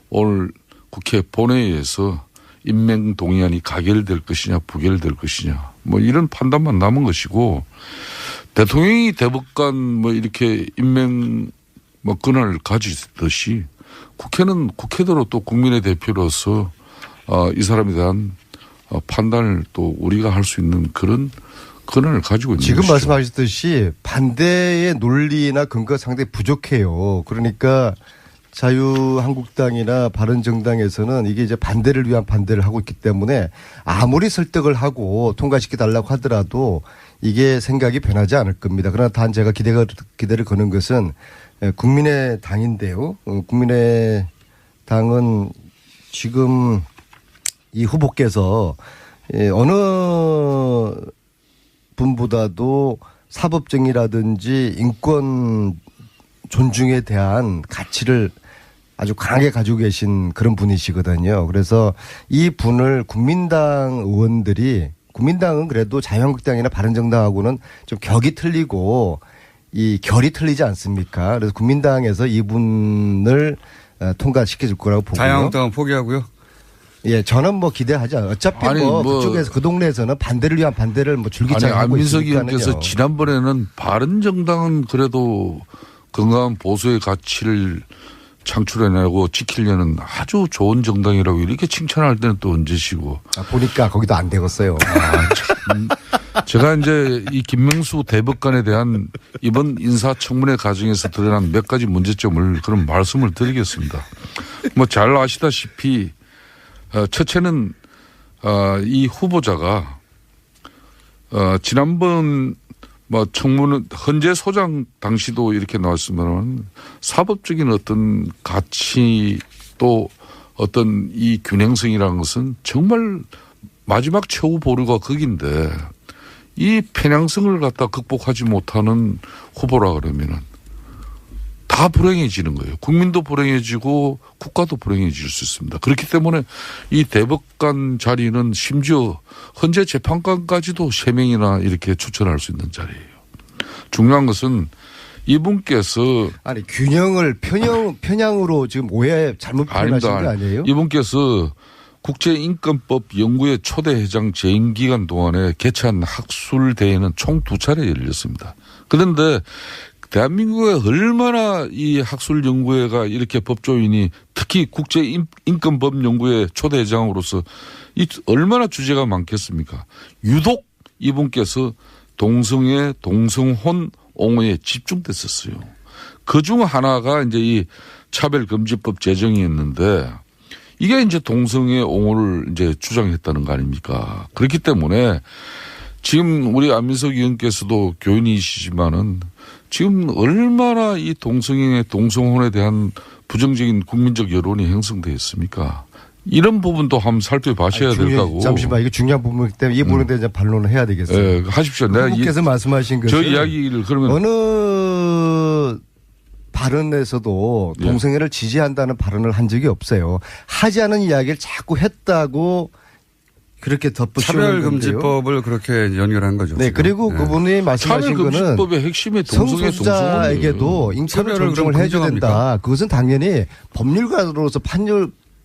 오늘 국회 본회의에서 임명 동의안이 가결될 것이냐 부결될 것이냐 이런 판단만 남은 것이고 대통령이 대법관 이렇게 임명 권한을 가지듯이 국회는 국회대로 또 국민의 대표로서 이 사람에 대한 판단을 또 우리가 할 수 있는 그런 권한을 가지고 있는 지금 것이죠. 말씀하셨듯이 반대의 논리나 근거가 상당히 부족해요. 그러니까 자유한국당이나 바른정당에서는 이게 이제 반대를 위한 반대를 하고 있기 때문에 아무리 설득을 하고 통과시켜달라고 하더라도 이게 생각이 변하지 않을 겁니다. 그러나 단 제가 기대를 거는 것은 국민의 당인데요. 국민의 당은 지금 이 후보께서 어느 분보다도 사법정의라든지 인권 존중에 대한 가치를 아주 강하게 가지고 계신 그런 분이시거든요. 그래서 이 분을 국민당 의원들이 국민당은 그래도 자유한국당이나 바른정당하고는 좀 격이 틀리고 이 결이 틀리지 않습니까? 그래서 국민당에서 이분을 통과시켜줄 거라고 보고요. 자유한국당은 포기하고요. 예, 저는 뭐 기대하지 않아요. 어차피 아니, 그쪽에서 그 동네에서는 반대를 위한 반대를 뭐 줄기차게 하고 안민석 있으니까요. 의원께서 지난번에는 바른정당은 그래도 건강한 보수의 가치를 창출해내고 지키려는 아주 좋은 정당이라고 이렇게 칭찬할 때는 또 언제시고. 보니까 거기도 안 되겠어요. 제가 이제 이 김명수 대법관에 대한 이번 인사청문회 과정에서 드러난 몇 가지 문제점을 그런 말씀을 드리겠습니다. 뭐 잘 아시다시피 첫째는 이 후보자가 지난번 뭐 청문회 헌재 소장 당시도 이렇게 나왔으면 사법적인 어떤 가치 또 어떤 이 균형성이라는 것은 정말 마지막 최후 보루가 거긴데 이 편향성을 갖다 극복하지 못하는 후보라 그러면은 다 불행해지는 거예요. 국민도 불행해지고 국가도 불행해질 수 있습니다. 그렇기 때문에 이 대법관 자리는 심지어 헌재 재판관까지도 3명이나 이렇게 추천할 수 있는 자리예요. 중요한 것은 이분께서 아니 균형을 편향으로 지금 오해 잘못 표현하신 거 아니에요? 이분께서 국제인권법 연구회 초대 회장 재임 기간 동안에 개최한 학술 대회는 총 2차례 열렸습니다. 그런데 대한민국에 얼마나 이 학술 연구회가 이렇게 법조인이 특히 국제인권법 연구회 초대 회장으로서 얼마나 주제가 많겠습니까? 유독 이분께서 동성애, 동성혼 옹호에 집중됐었어요. 그중 하나가 이제 이 차별금지법 제정이었는데 이게 이제 동성애 옹호를 이제 주장했다는 거 아닙니까? 그렇기 때문에 지금 우리 안민석 의원께서도 교인이시지만은 지금 얼마나 이 동성애, 동성혼에 대한 부정적인 국민적 여론이 형성되어 있습니까? 이런 부분도 한번 살펴봐셔야 된다고. 잠시만, 이거 중요한 부분이기 때문에 이 부분에 대해서 반론을 해야 되겠어요. 네, 하십시오. 내가 후보께서 말씀하신 것은 저 이야기를 그러면 어느 발언에서도 동성애를 지지한다는 발언을 한 적이 없어요. 하지 않은 이야기를 자꾸 했다고 그렇게 덧붙이는 차별금지법을 그렇게 연결한 거죠. 네, 그리고 그분이 말씀하신 거는 차별금지법의 핵심이 동성애, 성소수자에게도 인권을 존중을 해줘야 된다. 그것은 당연히 법률가로서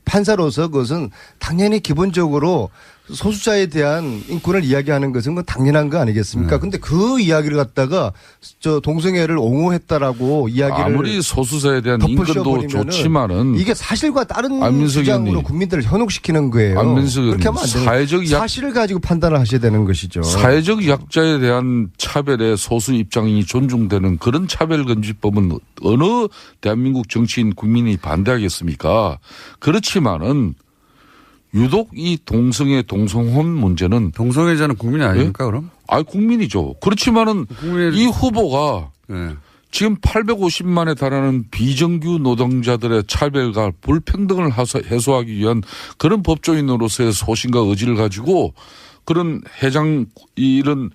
판사로서 그것은 당연히 기본적으로 소수자에 대한 인권을 이야기하는 것은 당연한 거 아니겠습니까? 근데 그 이야기를 갖다가 저 동성애를 옹호했다라고 이야기를 아무리 소수자에 대한 인권도 좋지만은 이게 사실과 다른 안민석 주장으로 의원님, 국민들을 현혹시키는 거예요. 안민석 그렇게 하면 안 되는 사실을 가지고 판단을 하셔야 되는 것이죠. 사회적 약자에 대한 차별의 소수 입장이 존중되는 그런 차별금지법은 어느 대한민국 정치인 국민이 반대하겠습니까? 그렇지만은 유독 이 동성애, 동성혼 문제는 동성애자는 국민이 아닙니까, 그럼? 국민이죠. 그렇지만은 이 후보가 지금 850만에 달하는 비정규 노동자들의 차별과 불평등을 해소하기 위한 그런 법조인으로서의 소신과 의지를 가지고 그런 회장 이런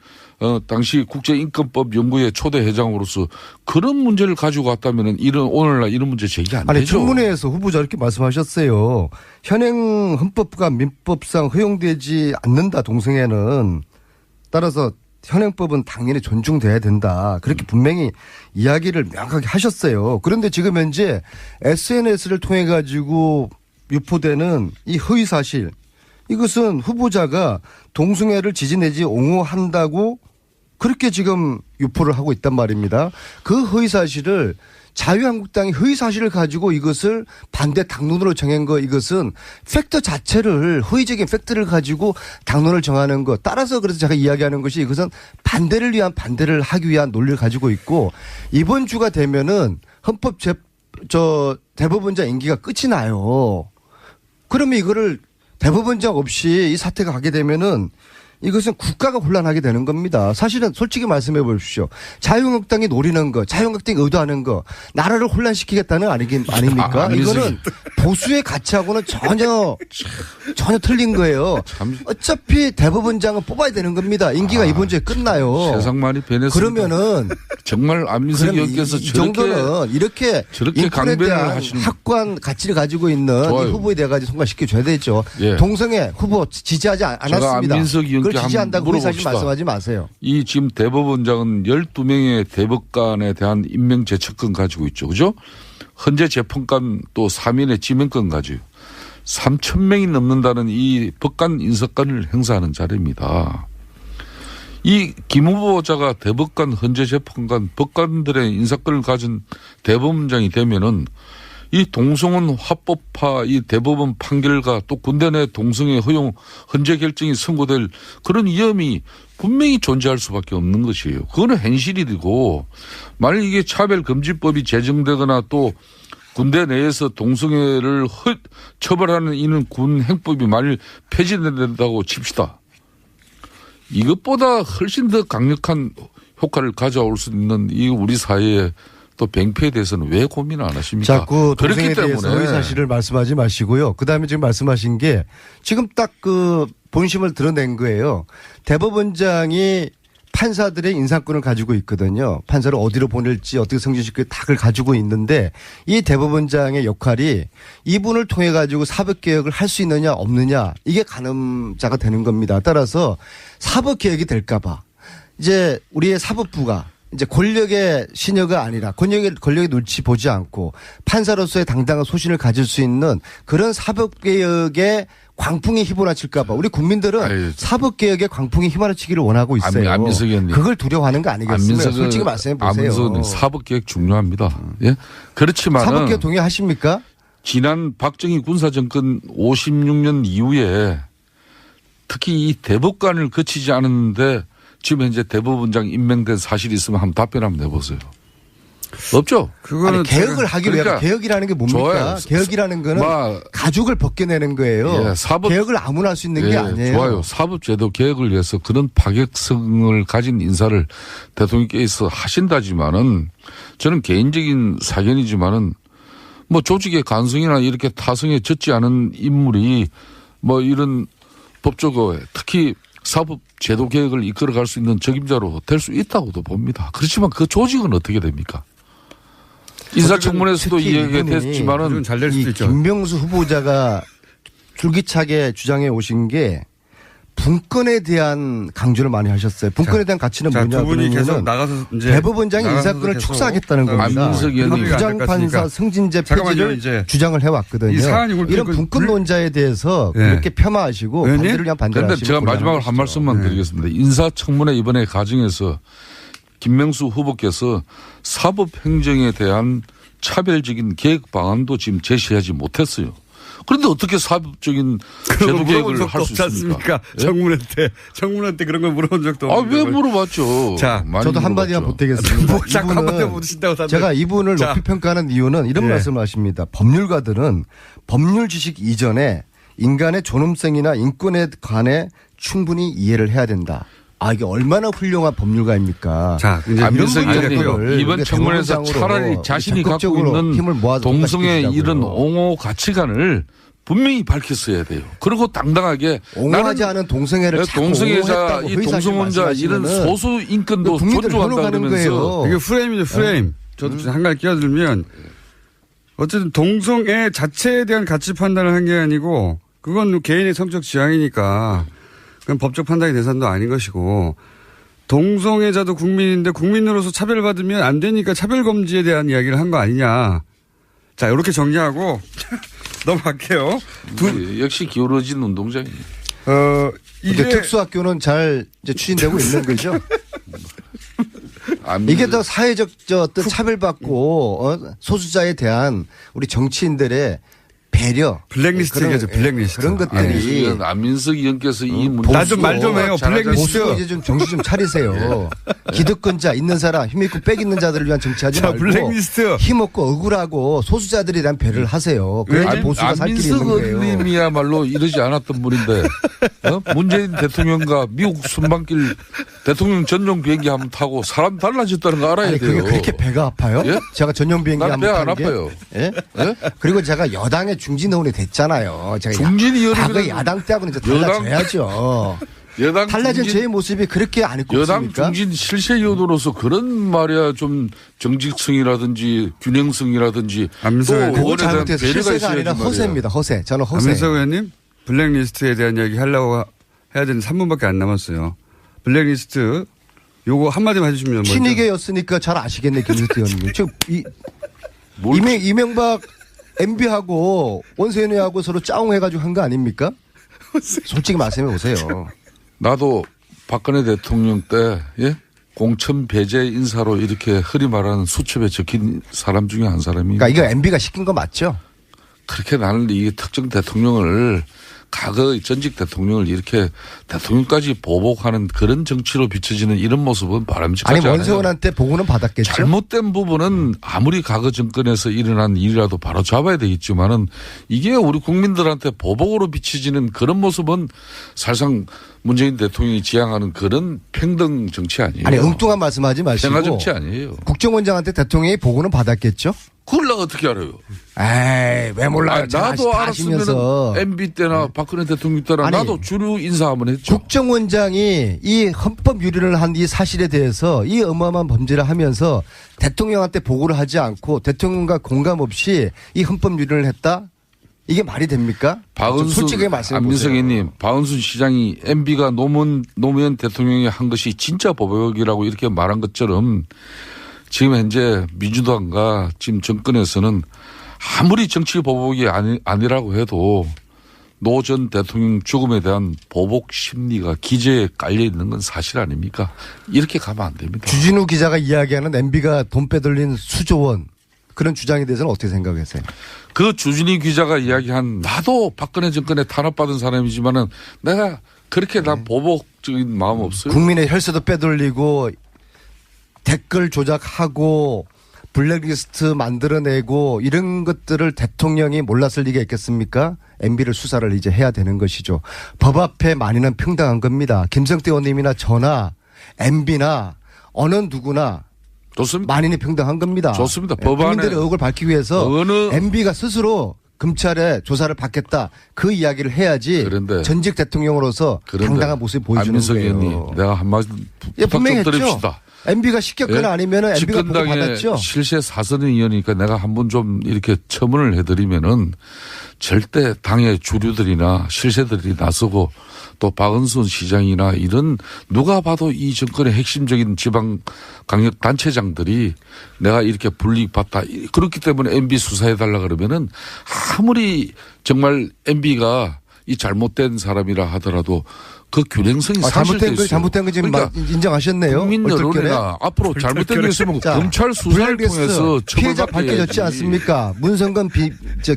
당시 국제인권법 연구회 초대 회장으로서 그런 문제를 가지고 왔다면은 오늘날 이런 문제 제기 안 되죠. 청문회에서 후보자 이렇게 말씀하셨어요. 현행 헌법과 민법상 허용되지 않는다 동성애는. 따라서 현행법은 당연히 존중돼야 된다. 그렇게 분명히 이야기를 명확하게 하셨어요. 그런데 지금 현재 SNS를 통해 가지고 유포되는 이 허위 사실, 이것은 후보자가 동성애를 지지 내지 옹호한다고 그렇게 지금 유포를 하고 있단 말입니다. 그 허위 사실을 자유한국당이 허위 사실을 가지고 이것을 반대 당론으로 정한 거, 이것은 팩트 자체를 허위적인 팩트를 가지고 당론을 정하는 것. 따라서 그래서 제가 이야기하는 것이 이것은 반대를 위한 반대를 하기 위한 논리를 가지고 있고 이번 주가 되면은 대법원장 임기가 끝이 나요. 그러면 이거를 대법원장 없이 이 사태가 가게 되면은 이것은 국가가 혼란하게 되는 겁니다. 사실은 솔직히 말씀해 보십시오. 자유한국당이 노리는 거, 자유한국당이 의도하는 거, 나라를 혼란시키겠다는 아닙니까? 이거는 보수의 가치하고는 전혀 틀린 거예요. 어차피 대법원장은 뽑아야 되는 겁니다. 임기가 이번 주에 끝나요. 세상 많이 변했습니다. 그러면은 정말 안민석 의원께서 이 정도는 이렇게 저렇게 인권에 강변을 대한 하시는 확고한 가치를 가지고 있는 이 후보에 대해 가지고 통과시켜줘야 되죠. 예. 동성애 후보 지지하지 않았습니다. 안민석 의원께 그걸 지지한다고 우리 사실 물어봅시다. 말씀하지 마세요. 이 지금 대법원장은 12명의 대법관에 대한 임명 제척권 가지고 있죠. 그죠? 헌재 재판관 또 3인의 지명권 가지고 3,000명이 넘는다는 이 법관 인사권을 행사하는 자리입니다. 이 김 후보자가 대법관, 헌재 재판관, 법관들의 인사권을 가진 대법원장이 되면은 이 동성혼 화법파 이 대법원 판결과 또 군대 내 동성애 허용 헌재 결정이 선고될 그런 위험이 분명히 존재할 수밖에 없는 것이에요. 그거는 현실이 되고 만약 이게 차별금지법이 제정되거나 또 군대 내에서 동성애를 처벌하는 이는 군 행법이 만일 폐지된다고 칩시다. 이것보다 훨씬 더 강력한 효과를 가져올 수 있는 이 우리 사회의 또 병폐에 대해서는 왜 고민 안 하십니까? 자꾸 동성애에 대해서 허위 사실을 말씀하지 마시고요. 그다음에 지금 말씀하신 게 지금 딱 그 본심을 드러낸 거예요. 대법원장이 판사들의 인사권을 가지고 있거든요. 판사를 어디로 보낼지 어떻게 승진시킬 다 가지고 있는데 이 대법원장의 역할이 이분을 통해 가지고 사법개혁을 할 수 있느냐 없느냐 이게 가늠자가 되는 겁니다. 따라서 사법개혁이 될까 봐 이제 우리의 사법부가 이제 권력의 신여가 아니라 권력의 눈치 보지 않고 판사로서의 당당한 소신을 가질 수 있는 그런 사법개혁의 광풍이 휘몰아칠까 봐 우리 국민들은 사법개혁의 광풍이 휘몰아치기를 원하고 있어요. 안민석 의원님. 그걸 두려워하는 거 아니겠습니까? 솔직히 말씀해 보세요. 안민석 의원님 사법개혁 중요합니다. 예? 그렇지만 사법개혁 동의하십니까? 지난 박정희 군사정권 56년 이후에 특히 이 대법관을 거치지 않았는데 지금 현재 대법원장 임명된 사실이 있으면 한번 답변 한번 내보세요. 없죠? 그거는 개혁을 하기 위해 개혁이라는 게 뭡니까? 좋아요. 개혁이라는 거는 가죽을 벗겨내는 거예요. 예, 개혁을 아무나 할 수 있는 게 아니에요. 좋아요. 사법제도 개혁을 위해서 그런 파격성을 가진 인사를 대통령께서 하신다지만은 저는 개인적인 사견이지만은 뭐 조직의 간성이나 이렇게 타성에 젖지 않은 인물이 뭐 이런 법조계 특히 사법 제도 개혁을 이끌어갈 수 있는 적임자로 될 수 있다고도 봅니다. 그렇지만 그 조직은 어떻게 됩니까? 인사청문회에서도 이야기가 됐지만은 잘 될 수도 있죠. 김명수 후보자가 줄기차게 주장해 오신 게 분권에 대한 강조를 많이 하셨어요. 분권에 대한 가치는 뭐냐? 두 분이 계속 나가서 이제 대법원장이 인사권을 축소하겠다는 겁니다. 부장판사 승진제 폐지를 주장을 해왔거든요. 이런 분권론자에 대해서 그렇게 폄하하시고 반대를 그냥 반대를 하시고. 그런데 제가 마지막으로 한 말씀만 드리겠습니다. 인사청문회 이번에 과정에서 김명수 후보께서 사법행정에 대한 차별적인 개혁 방안도 지금 제시하지 못했어요. 그런데 어떻게 사법적인 제도 개혁을 할 수 있습니까? 예? 청문회 때 그런 걸 물어본 적도 없는데. 왜 물어봤죠? 자, 저도 한마디만 보태겠습니다. 자꾸 한마디 묻으신다고 제가 이분을 높이 평가하는 이유는 이런 말씀을 하십니다. 법률가들은 법률 지식 이전에 인간의 존엄성이나 인권에 관해 충분히 이해를 해야 된다. 아, 이게 얼마나 훌륭한 법률가입니까? 자, 이제 이번 청문회에서 차라리 자신이 갖고 있는 동성애 이런 옹호 가치관을 분명히 밝혔어야 돼요. 그리고 당당하게 옹호하지 않은 동성애를 동성애자, 이 동성혼자 이런 소수 인권도 존중한다 그러면서 이게 프레임이죠, 프레임. 저도 한 가지 끼어들면 어쨌든 동성애 자체에 대한 가치 판단을 한 게 아니고 그건 개인의 성적 지향이니까 그건 법적 판단의 대상도 아닌 것이고 동성애자도 국민인데 국민으로서 차별받으면 안 되니까 차별금지에 대한 이야기를 한 거 아니냐. 자, 이렇게 정리하고 넘어갈게요. 역시 기울어진 운동장이에요. 이게 특수학교는 잘 이제 추진되고 있는 거죠. 이게 더 사회적 어떤 차별받고 소수자에 대한 우리 정치인들의 배려, 블랙리스트죠, 블랙리스트. 그런 것들이 안민석 의원께서 이 문제 나 좀 말 좀 해요. 블랙리스트 이제 좀 정신 좀 차리세요. 기득권자 있는 사람, 힘 있고 빽 있는 자들을 위한 정치하지 말고 블랙리스트. 힘 없고 억울하고 소수자들에 대한 배려를 하세요. 그래야 보수가 살 길이 있는 거예요. 안민석 의원님이야말로 이러지 않았던 분인데 문재인 대통령과 미국 순방길 대통령 전용 비행기 한번 타고 사람 달라졌다는 거 알아야 돼요. 그게 그렇게 배가 아파요? 예? 제가 전용 비행기 한번 배가 안 아파요. 예? 예? 그리고 제가 여당의 중진의원이 됐잖아요. 제가 중진의원이 야당 때하고는 이제 달라져야죠. 달라진 제 모습이 그렇게 안 있고 여당 있습니까? 중진 실세 의원으로서 그런 말이야 좀 정직성이라든지 균형성이라든지 그거 잘못해서 실세가 아니라 허세입니다. 허세. 저는 허세. 안민석 의원님 블랙리스트에 대한 얘기 하려고 해야 되는 3분밖에 안 남았어요. 블랙리스트 요거 한마디만 해주시면 친이계였으니까 잘 아시겠네 김일태 의원님. 지금 이명박 MB하고 원세훈이하고 서로 짜웅해가지고 한 거 아닙니까? 솔직히 말씀해 보세요. 나도 박근혜 대통령 때 공천 배제 인사로 이렇게 흔히 말하는 수첩에 적힌 사람 중에 한 사람이. 그러니까 이거 MB가 시킨 거 맞죠? 그렇게 나는 이 특정 대통령을 과거의 전직 대통령을 이렇게 대통령까지 보복하는 그런 정치로 비춰지는 이런 모습은 바람직하지 않아요. 아니 원세훈한테 보고는 받았겠죠. 잘못된 부분은 아무리 과거 정권에서 일어난 일이라도 바로 잡아야 되겠지만은 이게 우리 국민들한테 보복으로 비춰지는 그런 모습은 사실상 문재인 대통령이 지향하는 그런 평등 정치 아니에요. 아니 엉뚱한 말씀하지 마시고. 평화 정치 아니에요. 국정원장한테 대통령이 보고는 받았겠죠. 그걸 내가 어떻게 알아요? 에이, 왜 몰라요? 나도 알았으면 MB 때나 박근혜 대통령 때나 나도 주류 인사 한번 했죠. 국정원장이 이 헌법 유린을 한 이 사실에 대해서 이 어마어마한 범죄를 하면서 대통령한테 보고를 하지 않고 대통령과 공감 없이 이 헌법 유린을 했다? 이게 말이 됩니까? 솔직하게 말씀해 보세요. 안민석 의원님, 박은순 시장이 MB가 노무현 대통령이 한 것이 진짜 보복이라고 이렇게 말한 것처럼 지금 현재 민주당과 지금 정권에서는 아무리 정치 보복이 아니라고 해도 노 전 대통령 죽음에 대한 보복 심리가 기저에 깔려 있는 건 사실 아닙니까? 이렇게 가면 안 됩니다. 주진우 기자가 이야기하는 MB가 돈 빼돌린 수조 원 그런 주장에 대해서는 어떻게 생각하세요? 그 주진우 기자가 이야기한 나도 박근혜 정권에 탄압받은 사람이지만은 내가 그렇게 난 보복적인 마음 없어요. 국민의 혈세도 빼돌리고 댓글 조작하고 블랙리스트 만들어내고 이런 것들을 대통령이 몰랐을 리가 있겠습니까? MB를 수사를 이제 해야 되는 것이죠. 법 앞에 만인은 평등한 겁니다. 김성태 의원님이나 저나 MB나 어느 누구나 좋습니다. 만인이 평등한 겁니다. 좋습니다. 법 안에 국민들의 의혹을 밝히기 위해서 MB가 스스로 검찰에 조사를 받겠다. 그 이야기를 해야지. 그런데 전직 대통령으로서 당당한 모습을 보여주는 거예요. 의원님, 내가 한마디 부탁 좀 드립시다. MB가 시켰거나 아니면은 MB가 보고 받았죠. 실세 사선의원이니까 내가 한번 좀 이렇게 첨언을 해드리면은 절대 당의 주류들이나 실세들이 나서고 또 박은순 시장이나 이런 누가 봐도 이 정권의 핵심적인 지방 강력 단체장들이 내가 이렇게 불이익받다 그렇기 때문에 MB 수사해달라 그러면은 아무리 정말 MB가 이 잘못된 사람이라 하더라도 그 균형성이 잘못된 거 지금 인정하셨네요. 국민 여론이나 앞으로 잘못된 게 있으면 검찰 수사를 통해서 피해자 밝혀졌지 않습니까? 문성건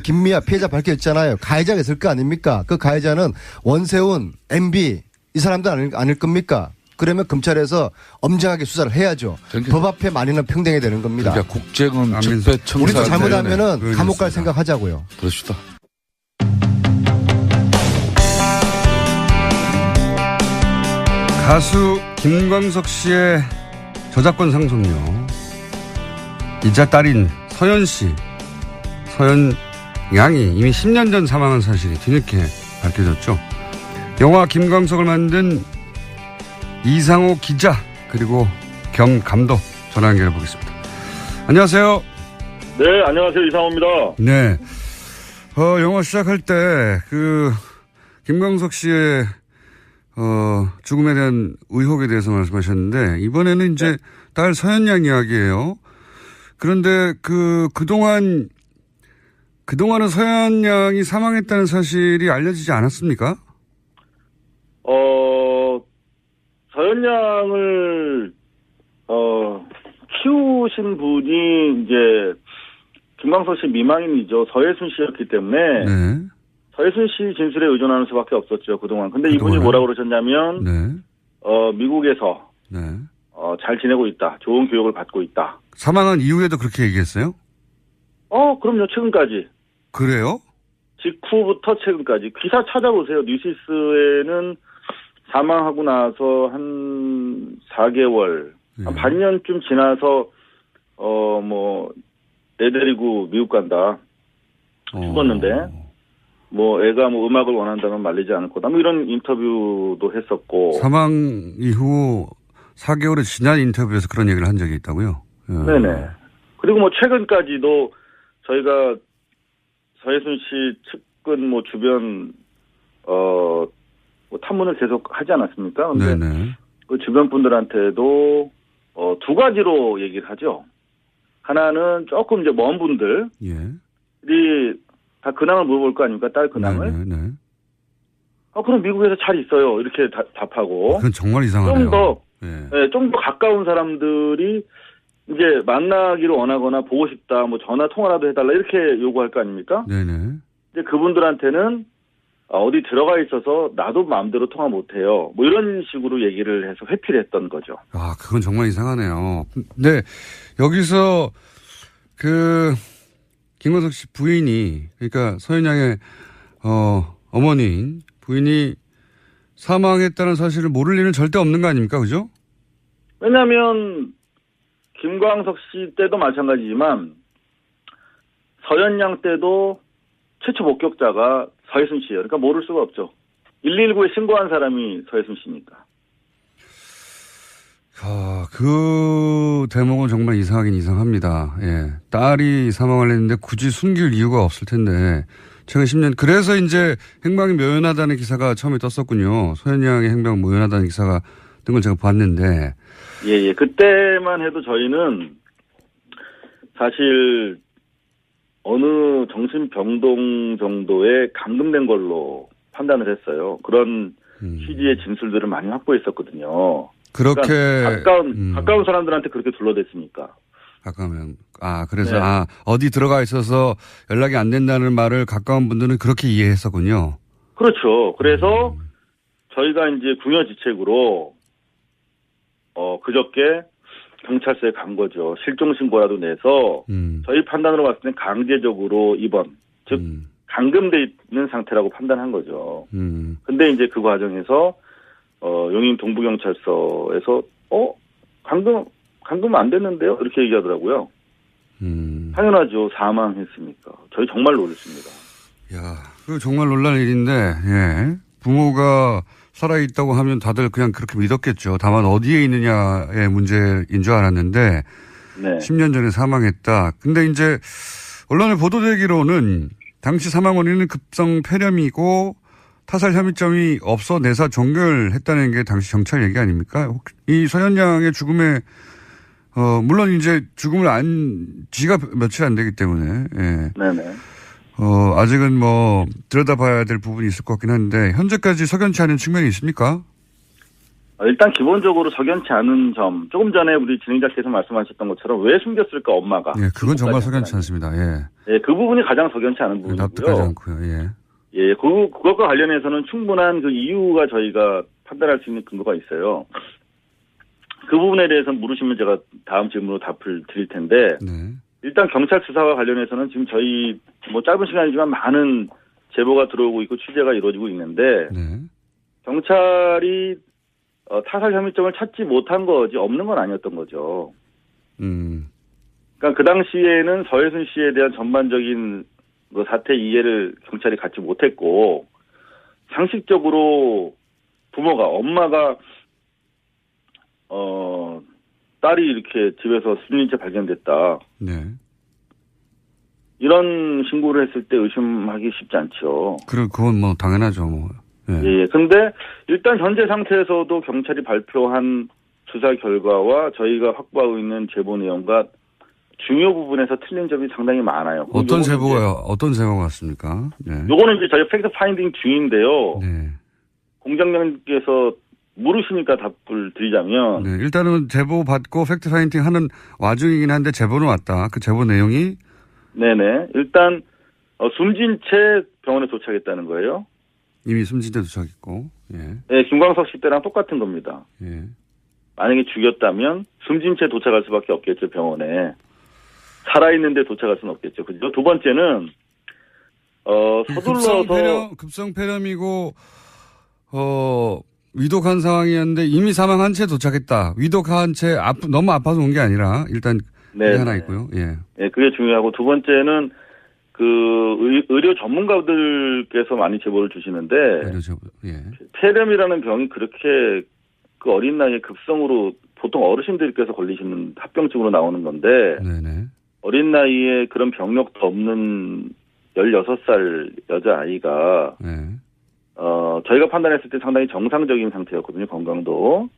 김미아 피해자 밝혀졌잖아요. 가해자가 있을 거 아닙니까? 그 가해자는 원세훈, MB 이 사람들 아닐 겁니까? 그러면 검찰에서 엄정하게 수사를 해야죠. 그러니까 법 앞에 만인은 평등해야 되는 겁니다. 그러니까 국정은 적폐 청산. 우리도 잘못하면은 감옥 갈 생각하자고요. 그렇습니다. 가수 김광석 씨의 저작권 상속료 이자 딸인 서연 씨, 서연 양이 이미 10년 전 사망한 사실이 뒤늦게 밝혀졌죠. 영화 김광석을 만든 이상호 기자 그리고 겸 감독 전화 연결해 보겠습니다. 안녕하세요. 네, 안녕하세요. 이상호입니다. 네. 영화 시작할 때 김광석 씨의 죽음에 대한 의혹에 대해서 말씀하셨는데 이번에는 이제 딸 서연 양 이야기예요. 그런데 그동안은 서연 양이 사망했다는 사실이 알려지지 않았습니까? 서연 양을 키우신 분이 이제 김광석 씨 미망인이죠. 서예순 씨였기 때문에 네. 서예순 씨 진술에 의존하는 수밖에 없었죠, 그동안. 근데 이분이 뭐라고 그러셨냐면, 네. 미국에서, 네. 잘 지내고 있다. 좋은 교육을 받고 있다. 사망한 이후에도 그렇게 얘기했어요? 그럼요, 최근까지. 그래요? 직후부터 최근까지. 기사 찾아보세요. 뉴시스에는 사망하고 나서 한 4개월, 한 반년쯤 지나서, 애 데리고 미국 간다. 죽었는데. 뭐 애가 뭐 음악을 원한다면 말리지 않을 거다. 뭐 이런 인터뷰도 했었고. 사망 이후 4개월이 지난 인터뷰에서 그런 얘기를 한 적이 있다고요? 네네. 그리고 뭐 최근까지도 저희가 서해순 씨 측근 뭐 주변 뭐 탐문을 계속 하지 않았습니까? 근데 네네. 그 주변 분들한테도 두 가지로 얘기를 하죠. 하나는 조금 이제 먼 분들이 다 근황을 물어볼 거 아닙니까? 딸 근황을. 네네. 그럼 미국에서 잘 있어요. 이렇게 답하고. 그건 정말 이상하네요. 좀 더 가까운 사람들이 이제 만나기를 원하거나 보고 싶다, 뭐 전화 통화라도 해달라 이렇게 요구할 거 아닙니까? 네네. 근데 그분들한테는 어디 들어가 있어서 나도 마음대로 통화 못해요. 뭐 이런 식으로 얘기를 해서 회피를 했던 거죠. 아, 그건 정말 이상하네요. 네, 여기서 김광석 씨 부인이, 그러니까 서현양의 어머니인 부인이 사망했다는 사실을 모를 일은 절대 없는 거 아닙니까, 그죠? 왜냐하면 김광석 씨 때도 마찬가지지만 서현양 때도 최초 목격자가 서해순 씨예요. 그러니까 모를 수가 없죠. 119에 신고한 사람이 서해순 씨니까. 그 대목은 정말 이상하긴 이상합니다. 예. 딸이 사망을 했는데 굳이 숨길 이유가 없을 텐데 최근 10년 그래서 이제 행방이 묘연하다는 기사가 처음에 떴었군요. 서현양의 행방 묘연하다는 기사가 뜬 걸 제가 봤는데. 예. 그때만 해도 저희는 사실 어느 정신병동 정도에 감금된 걸로 판단을 했어요. 그런 취지의 진술들을 많이 확보했었거든요. 그렇게. 그러니까 가까운 사람들한테 그렇게 둘러댔으니까. 가까우면. 그래서, 어디 들어가 있어서 연락이 안 된다는 말을 가까운 분들은 그렇게 이해했었군요. 그렇죠. 그래서 저희가 이제 궁여지책으로, 그저께 경찰서에 간 거죠. 실종신고라도 내서 저희 판단으로 봤을 땐 강제적으로 입원, 즉 감금돼 있는 상태라고 판단한 거죠. 근데 이제 그 과정에서 용인 동부경찰서에서 감금 안 됐는데요? 이렇게 얘기하더라고요. 당연하죠. 사망했으니까. 저희 정말 놀랐습니다. 야, 그 정말 놀랄 일인데, 예. 부모가 살아있다고 하면 다들 그냥 그렇게 믿었겠죠. 다만 어디에 있느냐의 문제인 줄 알았는데, 10년 전에 사망했다. 근데 이제, 언론에 보도되기로는 당시 사망 원인은 급성 폐렴이고 타살 혐의점이 없어 내사 종결했다는 게 당시 경찰 얘기 아닙니까? 이 서현양의 죽음에, 물론 이제 죽음을 지가 며칠 안 되기 때문에, 예. 네네. 아직은 뭐 들여다봐야 될 부분이 있을 것 같긴 한데 현재까지 석연치 않은 측면이 있습니까? 일단 기본적으로 석연치 않은 점, 조금 전에 우리 진행자께서 말씀하셨던 것처럼 왜 숨겼을까 엄마가? 예, 그건 정말 석연치 않습니다. 예. 예, 그 부분이 가장 석연치 않은 부분이고요. 납득하지 않고요. 예. 예, 그것과 관련해서는 충분한 그 이유가 저희가 판단할 수 있는 근거가 있어요. 그 부분에 대해서 물으시면 제가 다음 질문으로 답을 드릴 텐데. 네. 일단 경찰 수사와 관련해서는 지금 저희 뭐 짧은 시간이지만 많은 제보가 들어오고 있고 취재가 이루어지고 있는데 경찰이 타살 혐의점을 찾지 못한 거지 없는 건 아니었던 거죠. 그러니까 그 당시에는 서해순 씨에 대한 전반적인 그 사태 이해를 경찰이 갖지 못했고 상식적으로 부모가 엄마가 딸이 이렇게 집에서 숨진 채 발견됐다. 네. 이런 신고를 했을 때 의심하기 쉽지 않죠. 그건 뭐 당연하죠. 뭐. 예. 근데 일단 현재 상태에서도 경찰이 발표한 수사 결과와 저희가 확보하고 있는 제보 내용과 중요 부분에서 틀린 점이 상당히 많아요. 어떤 제보가 왔습니까? 네. 요거는 이제 저희 팩트 파인딩 중인데요. 네. 공장장님께서 물으시니까 답을 드리자면. 네, 일단은 제보 받고 팩트 파인딩 하는 와중이긴 한데 제보는 왔다. 그 제보 내용이? 네네. 일단, 숨진 채 병원에 도착했다는 거예요. 이미 숨진 채 도착했고, 예. 네, 김광석 씨 때랑 똑같은 겁니다. 예. 만약에 죽였다면 숨진 채 도착할 수밖에 없겠죠, 병원에. 살아있는데 도착할 수는 없겠죠. 그죠? 두 번째는, 서둘러서. 급성 폐렴이고, 위독한 상황이었는데 이미 사망한 채 도착했다. 위독한 채 너무 아파서 온 게 아니라 일단 그게 하나 있고요. 예. 예, 그게 중요하고 두 번째는 그 의료 전문가들께서 많이 제보를 주시는데 예. 폐렴이라는 병이 그렇게 그 어린 나이에 급성으로 보통 어르신들께서 걸리시는 합병증으로 나오는 건데 네네. 어린 나이에 그런 병력도 없는 16살 여자아이가 네. 저희가 판단했을 때 상당히 정상적인 상태였거든요. 건강도.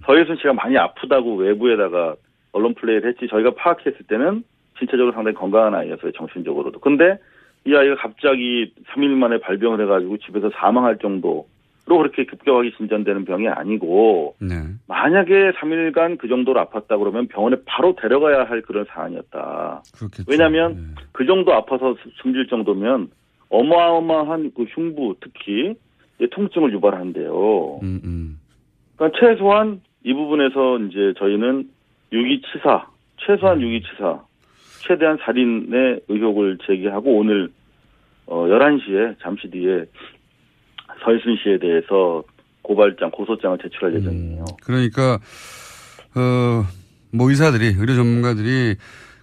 서예순 씨가 많이 아프다고 외부에다가 언론 플레이를 했지 저희가 파악했을 때는 신체적으로 상당히 건강한 아이였어요. 정신적으로도. 근데 이 아이가 갑자기 3일 만에 발병을 해가지고 집에서 사망할 정도로 그렇게 급격하게 진전되는 병이 아니고 네. 만약에 3일간 그 정도로 아팠다 그러면 병원에 바로 데려가야 할 그런 사안이었다. 그렇겠죠. 왜냐하면 네. 그 정도 아파서 숨질 정도면 어마어마한 그 흉부 특히 통증을 유발한대요. 그러니까 최소한 이 부분에서 이제 저희는 유기치사, 최소한 유기치사, 최대한 살인의 의혹을 제기하고 오늘 11시에 잠시 뒤에 서예순 씨에 대해서 고소장을 제출할 예정이에요. 그러니까 뭐 의사들이 의료 전문가들이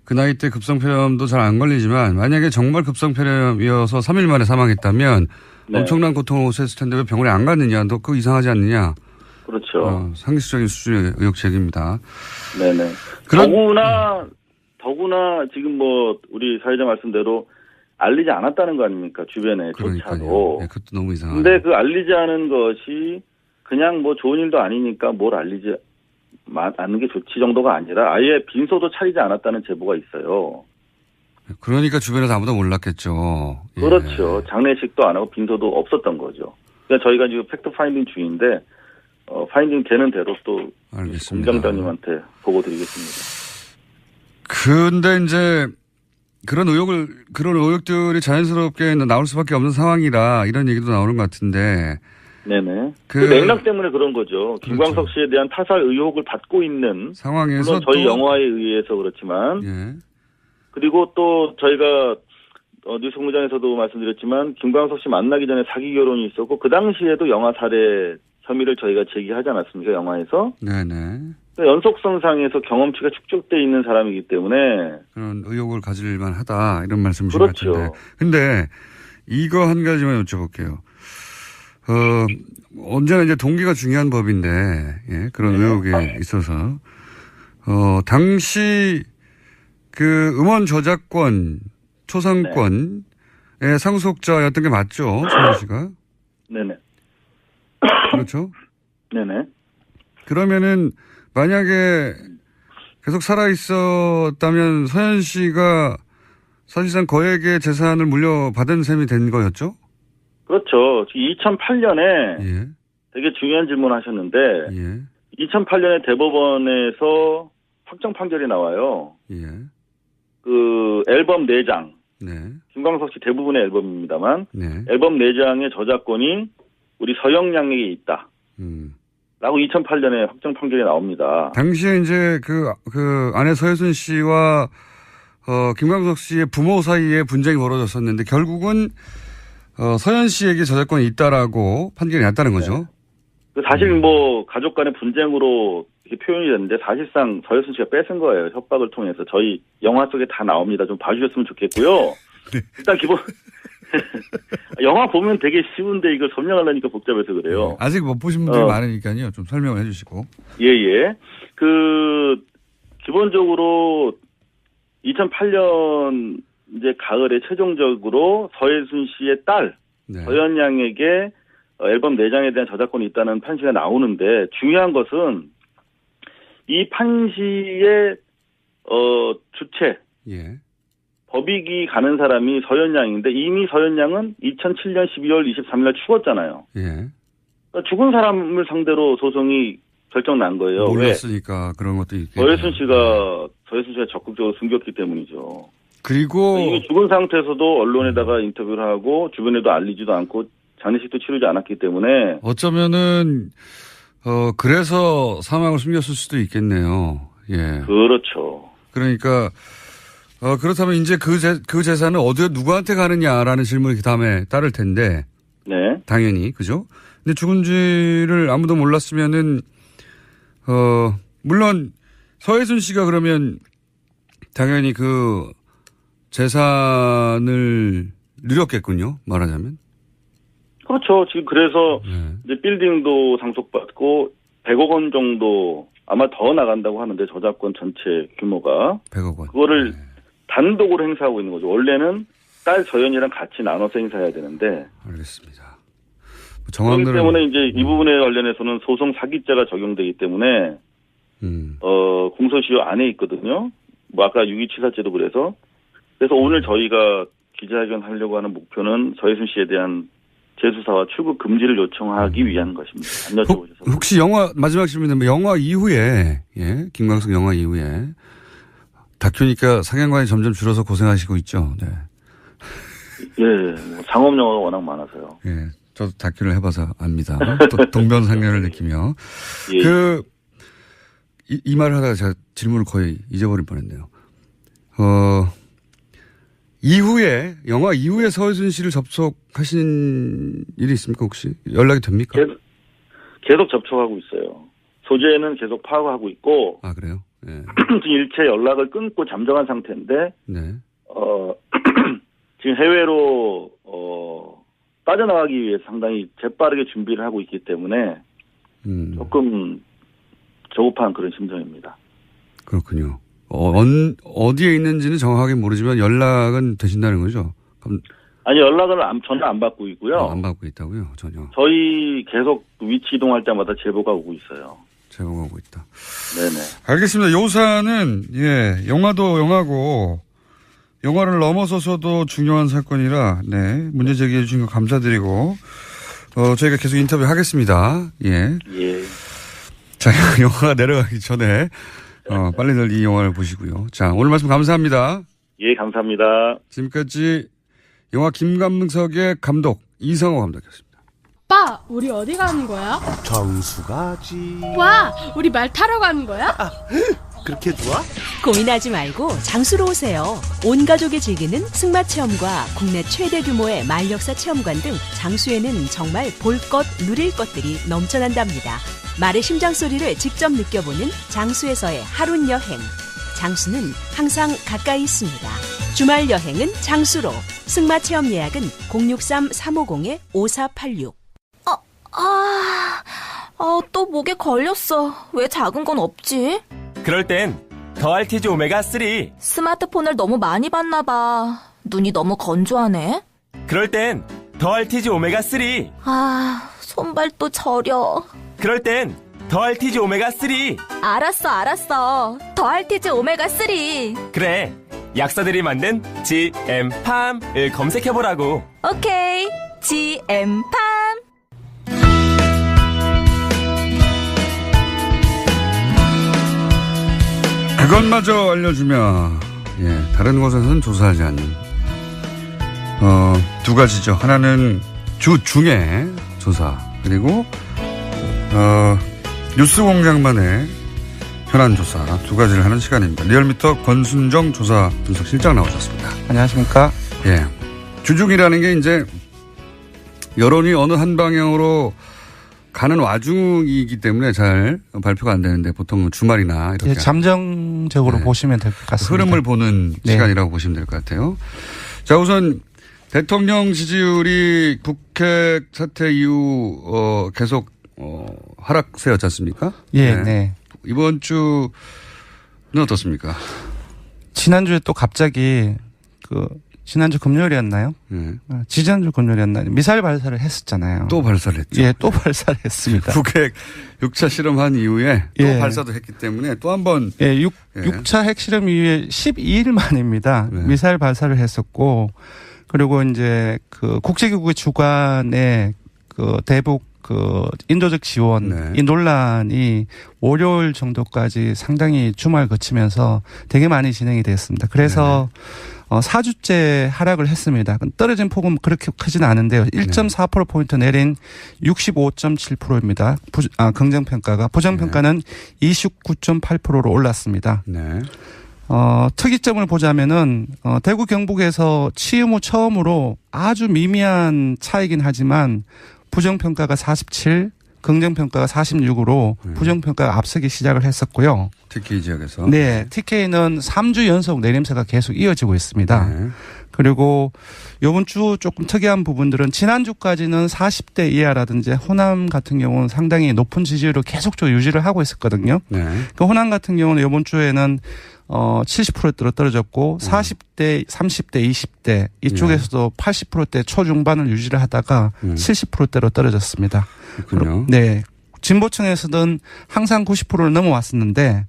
그 나이 때 급성폐렴도 잘 안 걸리지만 만약에 정말 급성폐렴이어서 3일 만에 사망했다면 네. 엄청난 고통을 호소했을 텐데 왜 병원에 안 갔느냐, 너 그거 이상하지 않느냐. 그렇죠. 상식적인 수준의 의혹 제기입니다. 네네. 더구나 지금 뭐 우리 사회자 말씀대로 알리지 않았다는 거 아닙니까? 주변에 조차도. 네, 그것도 너무 이상하죠. 근데 그 알리지 않은 것이 그냥 뭐 좋은 일도 아니니까 뭘 알리지 않는 게 좋지 정도가 아니라 아예 빈소도 차리지 않았다는 제보가 있어요. 그러니까 주변에서 아무도 몰랐겠죠. 예. 그렇죠. 장례식도 안 하고 빈소도 없었던 거죠. 그러니까 저희가 지금 팩트 파인딩 중인데 파인딩 되는 대로 또 공장장님한테 보고 드리겠습니다. 근데 이제 그런 의혹들이 자연스럽게 나올 수밖에 없는 상황이라 이런 얘기도 나오는 것 같은데. 네네. 그 맥락 때문에 그런 거죠. 김광석 씨에 대한 타살 의혹을 받고 있는 상황에서 물론 저희 영화에 의해서 그렇지만 예. 그리고 또 저희가 뉴스 공장에서도 말씀드렸지만 김광석 씨 만나기 전에 사기 결혼이 있었고 그 당시에도 영화 살해 혐의를 저희가 제기하지 않았습니까? 영화에서. 네네. 연속성상에서 경험치가 축적돼 있는 사람이기 때문에 그런 의혹을 가질 만하다 이런 말씀이신 그렇죠. 것 같은데. 근데 이거 한 가지만 여쭤볼게요. 언제나 이제 동기가 중요한 법인데, 예, 그런 의혹에 있어서, 당시 그 음원 저작권, 초상권의 상속자였던 게 맞죠? 서현 씨가? 네네. 그렇죠? 네네. 그러면은 만약에 계속 살아있었다면 서현 씨가 사실상 거액의 재산을 물려받은 셈이 된 거였죠? 그렇죠. 2008년에 예. 되게 중요한 질문 하셨는데 예. 2008년에 대법원에서 확정 판결이 나와요. 예. 그 앨범 4장. 네. 김광석 씨 대부분의 앨범입니다만 네. 앨범 4장의 저작권이 우리 서영 양에게 있다. 라고 2008년에 확정 판결이 나옵니다. 당시에 이제 그 아내 서예순 씨와 김광석 씨의 부모 사이에 분쟁이 벌어졌었는데 결국은 서현 씨에게 저작권이 있다라고 판결이 났다는 거죠. 네. 사실 뭐 가족 간의 분쟁으로 이렇게 표현이 됐는데 사실상 서예순 씨가 뺏은 거예요. 협박을 통해서. 저희 영화 속에 다 나옵니다. 좀 봐주셨으면 좋겠고요. 네. 일단 기본 영화 보면 되게 쉬운데 이걸 설명하려니까 복잡해서 그래요. 네. 아직 못 보신 분들이 많으니까요. 좀 설명을 해주시고. 예예. 기본적으로 2008년 이제 가을에 최종적으로 서예순 씨의 딸 서연 양에게 앨범 4장에 대한 저작권이 있다는 판시가 나오는데 중요한 것은 이 판시의 주체 법익이 가는 사람이 서연 양인데 이미 서연 양은 2007년 12월 23일 죽었잖아요. 예. 그러니까 죽은 사람을 상대로 소송이 결정 난 거예요. 몰랐으니까 왜? 그런 것도 있겠죠. 서예순 씨가 적극적으로 숨겼기 때문이죠. 그리고 이미 죽은 상태에서도 언론에다가 인터뷰를 하고 주변에도 알리지도 않고 장례식도 치르지 않았기 때문에 어쩌면은 그래서 사망을 숨겼을 수도 있겠네요. 예. 그렇죠. 그러니까 그렇다면 이제 그 재산은 어디에 누구한테 가느냐라는 질문이 그 다음에 따를 텐데. 네. 당연히 그죠? 근데 죽은지를 아무도 몰랐으면은 물론 서예순 씨가 그러면 당연히 그 재산을 누렸겠군요. 말하자면. 그렇죠. 지금 그래서 이제 빌딩도 상속받고 100억 원 정도 아마 더 나간다고 하는데 저작권 전체 규모가 100억 원. 그거를 단독으로 행사하고 있는 거죠. 원래는 딸 저연이랑 같이 나눠서 행사해야 되는데. 알겠습니다. 그렇기 때문에 이제 이 부분에 관련해서는 소송 사기죄가 적용되기 때문에 공소시효 안에 있거든요. 뭐 아까 유기치사죄도 그래서 오늘 저희가 기자회견 하려고 하는 목표는 서해순 씨에 대한 재수사와 출국 금지를 요청하기 위한 것입니다. 안 여쭤보셔서. 혹시 영화 마지막 질문인데 영화 이후에 김광석 영화 이후에 다큐니까 상영관이 점점 줄어서 고생하시고 있죠. 네. 뭐 상업 영화가 워낙 많아서요. 예, 저도 다큐를 해봐서 압니다. 동병상련을 느끼며 이 말을 하다가 제가 질문을 거의 잊어버릴 뻔했네요. 영화 이후에 서해순 씨를 접촉하신 일이 있습니까, 혹시? 연락이 됩니까? 계속 접촉하고 있어요. 소재는 계속 파악하고 있고. 아, 그래요? 네. 일체 연락을 끊고 잠정한 상태인데. 네. 지금 해외로, 빠져나가기 위해 상당히 재빠르게 준비를 하고 있기 때문에. 조금 조급한 그런 심정입니다. 그렇군요. 어디에 있는지는 정확하게 모르지만 연락은 되신다는 거죠? 아니, 연락을 전혀 안 받고 있고요. 안 받고 있다고요? 전혀. 저희 계속 위치 이동할 때마다 제보가 오고 있어요. 제보가 오고 있다. 네네. 알겠습니다. 요사는, 영화도 영화고, 영화를 넘어서서도 중요한 사건이라, 문제 제기해 주신 거 감사드리고, 저희가 계속 인터뷰 하겠습니다. 예. 자, 영화가 내려가기 전에, 빨리들 이 영화를 보시고요. 자, 오늘 말씀 감사합니다. 예, 감사합니다. 지금까지 영화 김감석의 감독 이상호 감독이었습니다. 오빠, 우리 어디 가는 거야? 정수 가지. 와, 우리 말 타러 가는 거야? 그렇게 좋아? 고민하지 말고 장수로 오세요. 온 가족이 즐기는 승마 체험과 국내 최대 규모의 말역사 체험관 등 장수에는 정말 볼 것, 누릴 것들이 넘쳐난답니다. 말의 심장 소리를 직접 느껴보는 장수에서의 하룬 여행. 장수는 항상 가까이 있습니다. 주말 여행은 장수로. 승마 체험 예약은 063-350-5486. 또 목에 걸렸어. 왜 작은 건 없지? 그럴 땐 더알티지 오메가3. 스마트폰을 너무 많이 봤나 봐. 눈이 너무 건조하네. 그럴 땐 더알티지 오메가3. 손발도 저려. 그럴 땐 더알티지 오메가3. 알았어. 더알티지 오메가3. 그래, 약사들이 만든 GM팜을 검색해보라고. 오케이, GM팜. 그것마저 알려주며 다른 곳에서는 조사하지 않는 두 가지죠. 하나는 중에 조사, 그리고 뉴스 공장만의 현안 조사, 두 가지를 하는 시간입니다. 리얼미터 권순정 조사 분석실장 나오셨습니다. 안녕하십니까? 예. 주중이라는 게 이제 여론이 어느 한 방향으로 가는 와중이기 때문에 잘 발표가 안 되는데 보통 주말이나 이렇게. 잠정적으로 보시면 될 것 같습니다. 흐름을 보는 시간이라고 보시면 될 것 같아요. 자, 우선 대통령 지지율이 북핵 사태 이후 계속 하락세였지 않습니까? 네. 이번 주는 어떻습니까? 지난주에 또 갑자기 지난주 금요일이었나요? 지난주 금요일이었나요? 미사일 발사를 했었잖아요. 또 발사를 했죠. 예, 또 발사를 했습니다. 북핵 6차 실험한 이후에 또 발사도 했기 때문에 또 한 번. 6차 핵실험 이후에 12일 만입니다. 미사일 발사를 했었고, 그리고 이제 국제기구의 주관의 대북 인도적 지원, 이 논란이 월요일 정도까지 상당히 주말 거치면서 되게 많이 진행이 됐습니다. 그래서 4주째 하락을 했습니다. 떨어진 폭은 그렇게 크지는 않은데요. 1.4%포인트 내린 65.7%입니다. 긍정평가가. 부정평가는 29.8%로 올랐습니다. 특이점을 보자면은, 대구 경북에서 취임 후 처음으로 아주 미미한 차이긴 하지만 부정평가가 47, 긍정평가가 46으로 부정평가가 앞서기 시작을 했었고요. TK 지역에서. 네. TK는 3주 연속 내림세가 계속 이어지고 있습니다. 네. 그리고 이번 주 조금 특이한 부분들은 지난주까지는 40대 이하라든지 호남 같은 경우는 상당히 높은 지지율을 계속적으로 유지를 하고 있었거든요. 네. 그 호남 같은 경우는 이번 주에는 70%대로 떨어졌고 40대, 30대, 20대 이쪽에서도 80%대 초중반을 유지를 하다가 70%대로 떨어졌습니다. 그렇군요. 네. 진보층에서는 항상 90%를 넘어왔었는데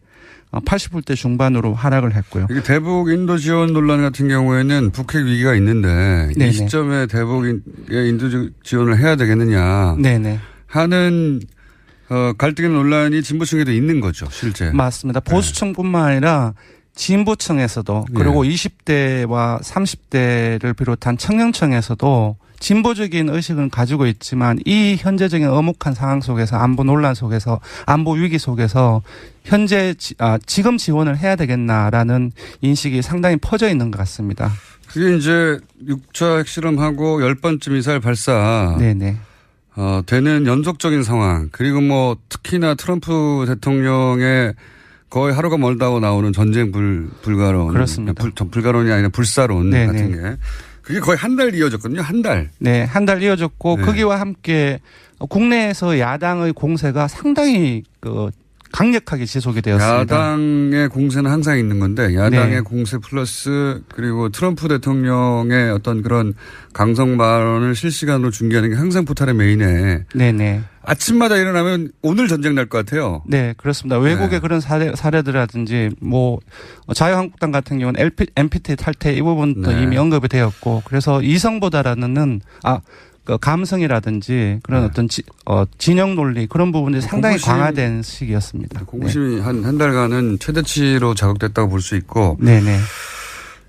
80%대 중반으로 하락을 했고요. 이게 대북 인도 지원 논란 같은 경우에는 북핵 위기가 있는데 네네. 이 시점에 대북의 인도 지원을 해야 되겠느냐 네네. 하는 갈등의 논란이 진보층에도 있는 거죠, 실제. 맞습니다. 보수층뿐만 아니라 진보층에서도 그리고 20대와 30대를 비롯한 청년층에서도 진보적인 의식은 가지고 있지만 이 현재적인 엄혹한 상황 속에서 안보 논란 속에서 안보 위기 속에서 현재 지금 지원을 해야 되겠나라는 인식이 상당히 퍼져 있는 것 같습니다. 그게 이제 6차 핵실험하고 10번째 미사일 발사. 네네. 되는 연속적인 상황. 그리고 뭐 특히나 트럼프 대통령의 거의 하루가 멀다고 나오는 전쟁 불가론. 그렇습니다. 불가론이 아니라 불사론 네네. 같은 게. 그게 거의 한 달 이어졌거든요. 한 달. 네, 한 달 이어졌고 네. 거기와 함께 국내에서 야당의 공세가 상당히 강력하게 지속이 되었습니다. 야당의 공세는 항상 있는 건데 야당의 네. 공세 플러스 그리고 트럼프 대통령의 어떤 그런 강성 발언을 실시간으로 중계하는 게 항상 포탈의 메인에. 네네. 아침마다 일어나면 오늘 전쟁 날 것 같아요. 네, 그렇습니다. 외국의 그런 사례들이라든지 뭐 자유한국당 같은 경우는 NPT 탈퇴 이 부분도 이미 언급이 되었고 그래서 이성보다라는 그 감성이라든지 그런 어떤 진영 논리 그런 부분들이 상당히 강화된 시기였습니다. 공부심이 한 달간은 최대치로 자극됐다고 볼 수 있고. 네네.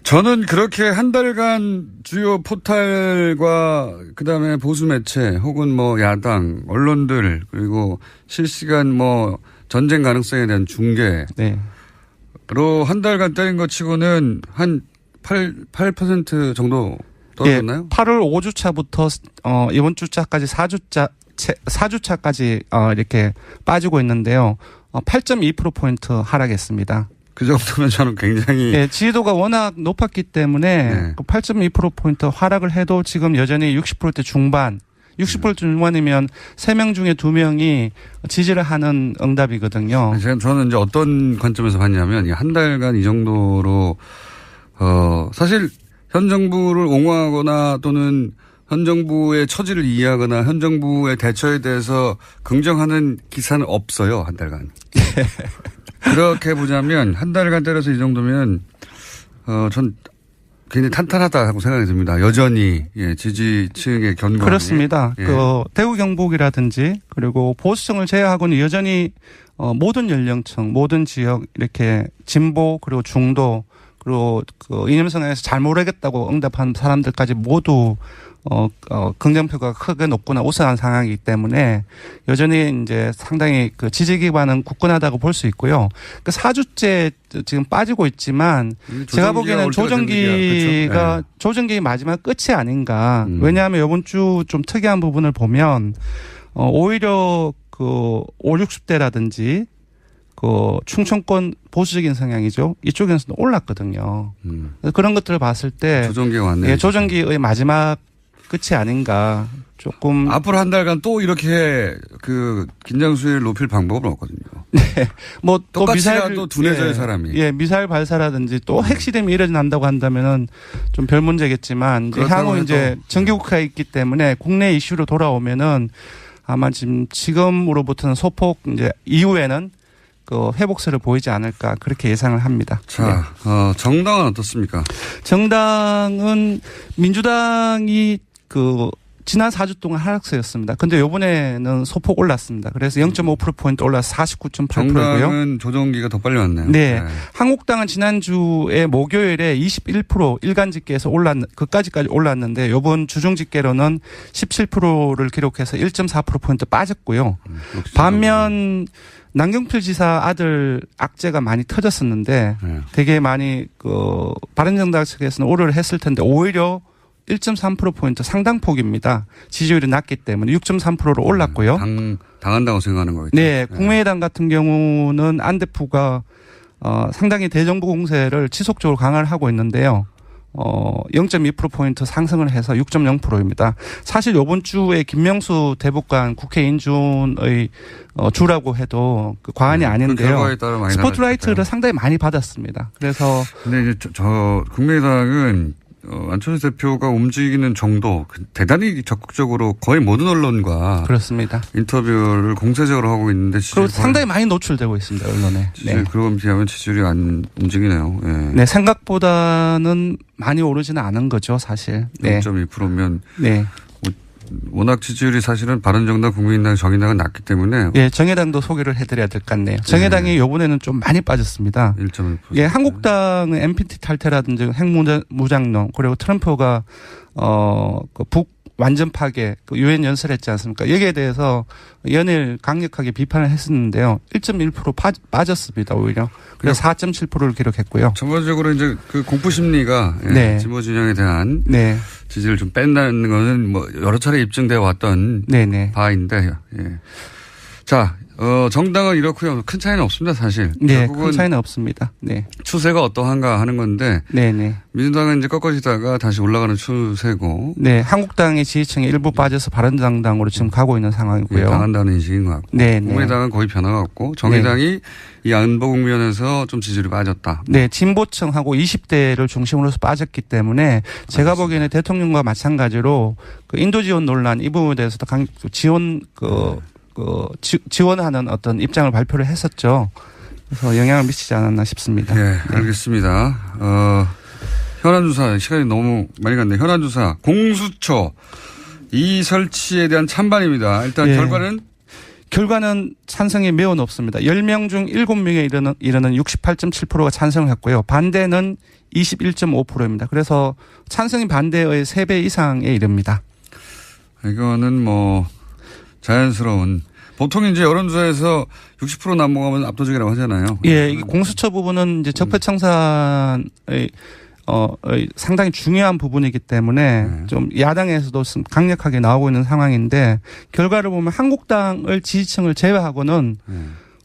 저는 그렇게 한 달간 주요 포탈과 그다음에 보수 매체 혹은 뭐 야당 언론들 그리고 실시간 뭐 전쟁 가능성에 대한 중계로 한 달간 때린 것 치고는 한 8% 정도 떨어졌나요? 8월 5주차부터 이번 주차까지 4주차까지 이렇게 빠지고 있는데요. 8.2%포인트 하락했습니다. 그 정도면 저는 굉장히. 네, 지지도가 워낙 높았기 때문에 8.2%포인트 하락을 해도 지금 여전히 60%대 중반, 60% 중반이면 3명 중에 2명이 지지를 하는 응답이거든요. 저는 이제 어떤 관점에서 봤냐면 한 달간 이 정도로, 사실 현 정부를 옹호하거나 또는 현 정부의 처지를 이해하거나 현 정부의 대처에 대해서 긍정하는 기사는 없어요. 한 달간. 그렇게 보자면 한 달간 때려서 이 정도면 전 굉장히 탄탄하다고 생각이 듭니다. 여전히 지지층의 견고함이. 그렇습니다. 대구 경북이라든지 그리고 보수층을 제외하고는 여전히 모든 연령층, 모든 지역 이렇게 진보 그리고 중도 그리고 이념성에서 잘 모르겠다고 응답한 사람들까지 모두 긍정표가 크게 높거나 우세한 상황이기 때문에 여전히 이제 상당히 지지 기반은 굳건하다고 볼 수 있고요. 4주째 지금 빠지고 있지만 제가 보기에는 조정기가 마지막 끝이 아닌가. 왜냐하면 이번 주 좀 특이한 부분을 보면 오히려 5, 60대라든지 충청권 보수적인 성향이죠. 이쪽에서는 올랐거든요. 그런 것들을 봤을 때 조정기가 왔네요. 조정기의 마지막 끝이 아닌가. 조금 앞으로 한 달간 또 이렇게 긴장 수위를 높일 방법은 없거든요. 네. 뭐 또 미사일 또 둔해져요 사람이. 미사일 발사라든지 또 핵실험이 일어난다고 한다면은 좀 별 문제겠지만 이제 향후 이제 정기국회가 있기 때문에 국내 이슈로 돌아오면은 아마 지금으로부터는 소폭 이제 이후에는 회복세를 보이지 않을까 그렇게 예상을 합니다. 자, 정당은 어떻습니까? 정당은 민주당이 지난 4주 동안 하락세였습니다. 근데 이번에는 소폭 올랐습니다. 그래서 0.5%포인트 올라서 49.8%고요. 정당은 조정기가 더 빨리 왔네요. 네. 한국당은 지난주에 목요일에 21% 일간 집계에서 그까지까지 올랐는데 이번 주중 집계로는 17%를 기록해서 1.4%포인트 빠졌고요. 반면 남경필 지사 아들 악재가 많이 터졌었는데 되게 많이 바른정당 측에서는 오류를 했을 텐데 오히려 1.3%포인트 상당폭입니다. 지지율이 낮기 때문에 6.3%로 올랐고요. 당한다고 생각하는 거겠죠. 네. 국민의당 같은 경우는 안 대표가 상당히 대정부 공세를 지속적으로 강화를 하고 있는데요. 0.2%포인트 상승을 해서 6.0%입니다. 사실 이번 주에 김명수 대법관 국회 인준의 주라고 해도 과언이 아닌데요. 스포트라이트를 상당히 많이 받았습니다. 그래서. 근데 이제 국민의당은 안철수 대표가 움직이는 정도 대단히 적극적으로 거의 모든 언론과 그렇습니다. 인터뷰를 공세적으로 하고 있는데 그리고 상당히 많이 노출되고 있습니다. 언론에. 네. 그런 비하면 지지율이 안 움직이네요. 네. 네, 생각보다는 많이 오르지는 않은 거죠, 사실. 네. 0.2%면 네. 워낙 지지율이 사실은 바른정당, 국민의당, 정의당은 낮기 때문에. 예, 정의당도 소개를 해드려야 될 것 같네요. 정의당이 이번에는 좀 많이 빠졌습니다. 1.1%. 예, 한국당은 MPT 탈퇴라든지 핵무장론 그리고 트럼프가 북 완전 파괴, 유엔 연설했지 않습니까? 여기에 대해서 연일 강력하게 비판을 했었는데요. 1.1% 빠졌습니다, 오히려. 그래서 4.7%를 기록했고요. 전반적으로 이제 그 공포 심리가 네. 진보 진영에 대한 네. 지지를 좀 뺀다는 거는 뭐 여러 차례 입증되어 왔던 네네. 바인데, 예. 자, 정당은 이렇고요. 큰 차이는 없습니다, 사실. 네, 큰 차이는 없습니다. 네. 추세가 어떠한가 하는 건데. 네네. 민주당은 이제 꺾어지다가 다시 올라가는 추세고. 네, 한국당의 지지층이 일부 빠져서 바른정당으로 지금 가고 있는 상황이고요. 네, 당한다는 인식인 것 같고. 네. 국민의당은 거의 변화가 없고, 정의당이 이 안보국면에서 좀 지지율이 빠졌다. 네, 진보층하고 20대를 중심으로서 빠졌기 때문에 제가 보기에는 대통령과 마찬가지로 그 인도 지원 논란 이 부분에 대해서도 지원하는 어떤 입장을 발표를 했었죠. 그래서 영향을 미치지 않았나 싶습니다. 네, 알겠습니다. 현안 조사 시간이 너무 많이 갔네요. 현안 조사 공수처 이 설치에 대한 찬반입니다. 일단 결과는 찬성이 매우 높습니다. 10명 중 7명에 이르는 68.7%가 찬성을 했고요. 반대는 21.5%입니다. 그래서 찬성이 반대의 3배 이상에 이릅니다. 이거는 뭐 자연스러운 보통 이제 여론조사에서 60% 넘어가면 압도적이라고 하잖아요. 예, 이 공수처 부분은 이제 적폐청산의 상당히 중요한 부분이기 때문에 좀 야당에서도 강력하게 나오고 있는 상황인데 결과를 보면 한국당을 지지층을 제외하고는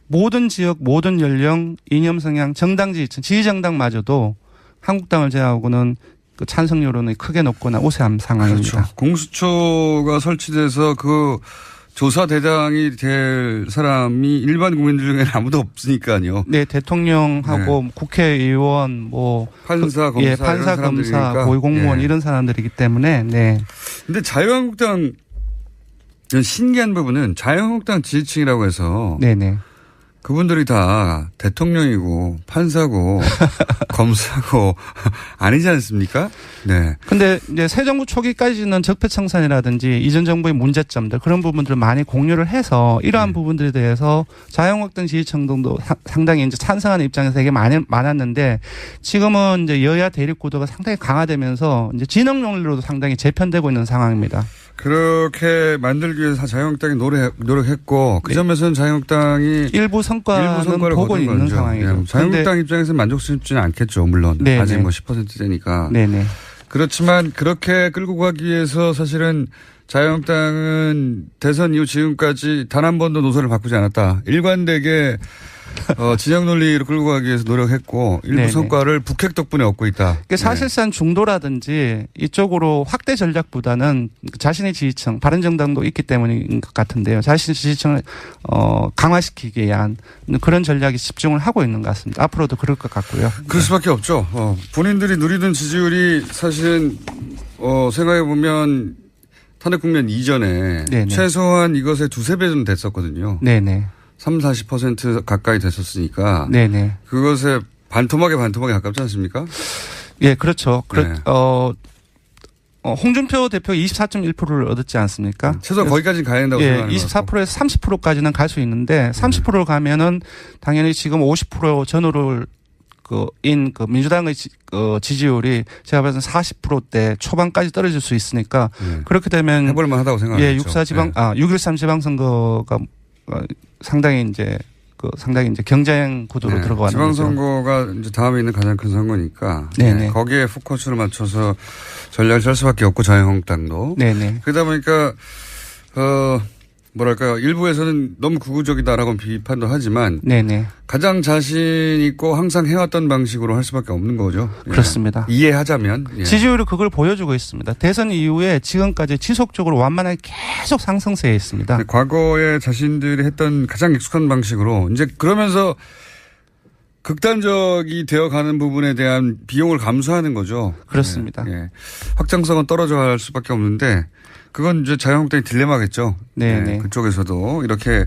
모든 지역, 모든 연령, 이념 성향, 정당 지지층, 지지정당마저도 한국당을 제외하고는 그 찬성 여론이 크게 높거나 우세한 상황입니다. 그렇죠. 공수처가 설치돼서 그 조사 대상이 될 사람이 일반 국민들 중에는 아무도 없으니까요. 네, 대통령하고 국회의원, 판사, 검사, 판사, 검사, 고위공무원 이런 사람들이기 때문에, 네. 근데 자유한국당 신기한 부분은 자유한국당 지지층이라고 해서, 네네. 그분들이 다 대통령이고 판사고 검사고 아니지 않습니까? 네. 근데 이제 새 정부 초기까지는 적폐청산이라든지 이전 정부의 문제점들 그런 부분들을 많이 공유를 해서 이러한 부분들에 대해서 자유한국당 지지층도 상당히 이제 찬성하는 입장에서 되게 많았는데 지금은 이제 여야 대립 구도가 상당히 강화되면서 이제 진영 논리로도 상당히 재편되고 있는 상황입니다. 그렇게 만들기 위해서 자유한국당이 노력했고 그 점에서는 자유한국당이 일부 성과를 보고 있는 거죠. 상황이죠. 자유한국당 입장에서는 만족스럽지는 않겠죠. 물론 네네. 아직 10%대니까. 네네. 그렇지만 그렇게 끌고 가기 위해서 사실은 자유한국당은 대선 이후 지금까지 단 한 번도 노선을 바꾸지 않았다. 일관되게 진영 논리로 끌고 가기 위해서 노력했고 일부 네네. 성과를 북핵 덕분에 얻고 있다. 사실상 중도라든지 이쪽으로 확대 전략보다는 자신의 지지층, 바른정당도 있기 때문인 것 같은데요. 자신의 지지층을 강화시키기 위한 그런 전략에 집중을 하고 있는 것 같습니다. 앞으로도 그럴 것 같고요. 그럴 수밖에 없죠. 본인들이 누리던 지지율이 사실은 생각해 보면 탄핵 국면 이전에 네네. 최소한 이것의 2-3배 정도 됐었거든요. 네네. 30-40% 가까이 됐었으니까. 네네. 그것에 반토막에 가깝지 않습니까? 예, 그렇죠. 네. 홍준표 대표 24.1%를 얻었지 않습니까? 최소한 거기까지는 가야 된다고 생각하는 거죠. 24%에서 30%까지는 갈 수 있는데 30%를 가면은 당연히 지금 50% 전후를 민주당의 지지율이 제가 봐서는 40%대 초반까지 떨어질 수 있으니까 그렇게 되면 해볼만 하다고 생각합니다. 6.13 지방선거가 상당히 이제 상당히 이제 경쟁 구도로 들어가는 지방선거가 거죠. 이제 다음에 있는 가장 큰 선거니까 네네. 거기에 포커스를 맞춰서 전략을 짤 수밖에 없고 자유한국당도 네네. 그러다 보니까 뭐랄까요 일부에서는 너무 극우적이다라고 비판도 하지만 네네. 가장 자신 있고 항상 해왔던 방식으로 할 수밖에 없는 거죠. 그렇습니다. 이해하자면 지지율이 그걸 보여주고 있습니다. 대선 이후에 지금까지 지속적으로 완만하게 계속 상승세에 있습니다. 과거에 자신들이 했던 가장 익숙한 방식으로 이제 그러면서 극단적이 되어가는 부분에 대한 비용을 감수하는 거죠. 그렇습니다. 확장성은 떨어져 갈 수밖에 없는데 그건 이제 자유한국당의 딜레마겠죠. 네. 그쪽에서도 이렇게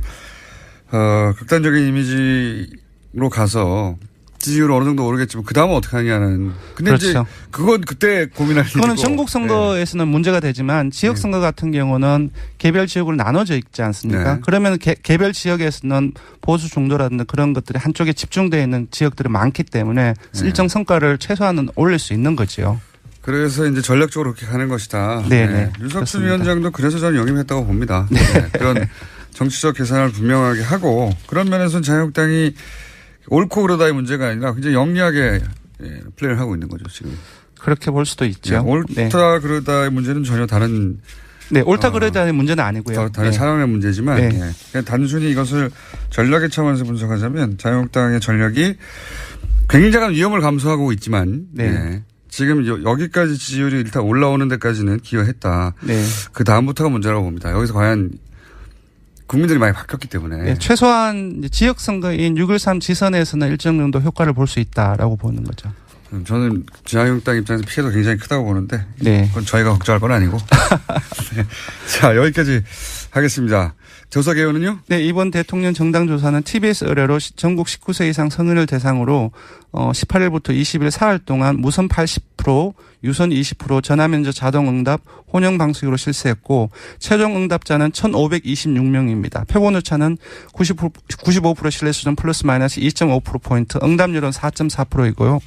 극단적인 이미지로 가서 지지율 어느 정도 오르겠지만 그 다음은 어떻게 하냐는. 근데 그렇죠. 이제 그건 그때 고민할 일이고. 그거는 전국 선거에서는 문제가 되지만 지역 선거 같은 경우는 개별 지역으로 나눠져 있지 않습니까? 그러면 개별 지역에서는 보수 중도라든지 그런 것들이 한쪽에 집중되어 있는 지역들이 많기 때문에 일정 성과를 최소한은 올릴 수 있는 거죠. 그래서 이제 전략적으로 그렇게 가는 것이다. 네네. 유석춘 위원장도 그래서 저는 영입했다고 봅니다. 그런 정치적 계산을 분명하게 하고 그런 면에서는 자유한국당이 옳고 그러다의 문제가 아니라 굉장히 영리하게 플레이를 하고 있는 거죠, 지금. 그렇게 볼 수도 있죠. 옳다 그러다의 문제는 전혀 다른. 옳다 그러다의 문제는 아니고요. 다른 차원의 문제지만 그냥 단순히 이것을 전략의 차원에서 분석하자면 자유한국당의 전략이 굉장한 위험을 감수하고 있지만 지금 여기까지 지지율이 일단 올라오는 데까지는 기여했다. 그 다음부터가 문제라고 봅니다. 여기서 과연 국민들이 많이 바뀌었기 때문에. 최소한 지역선거인 6.13 지선에서는 일정 정도 효과를 볼 수 있다라고 보는 거죠. 저는 자유한국당 입장에서 피해도 굉장히 크다고 보는데. 네. 그건 저희가 걱정할 건 아니고. 자, 여기까지 하겠습니다. 조사 개요는요? 네, 이번 대통령 정당 조사는 TBS 의뢰로 전국 19세 이상 성인을 대상으로 18일부터 20일 4일 동안 무선 80%, 유선 20%, 전화면접 자동응답, 혼영방식으로 실시했고 최종 응답자는 1,526명입니다. 표본오차는 95% 신뢰수준 플러스 마이너스 2.5%포인트, 응답률은 4.4%이고요.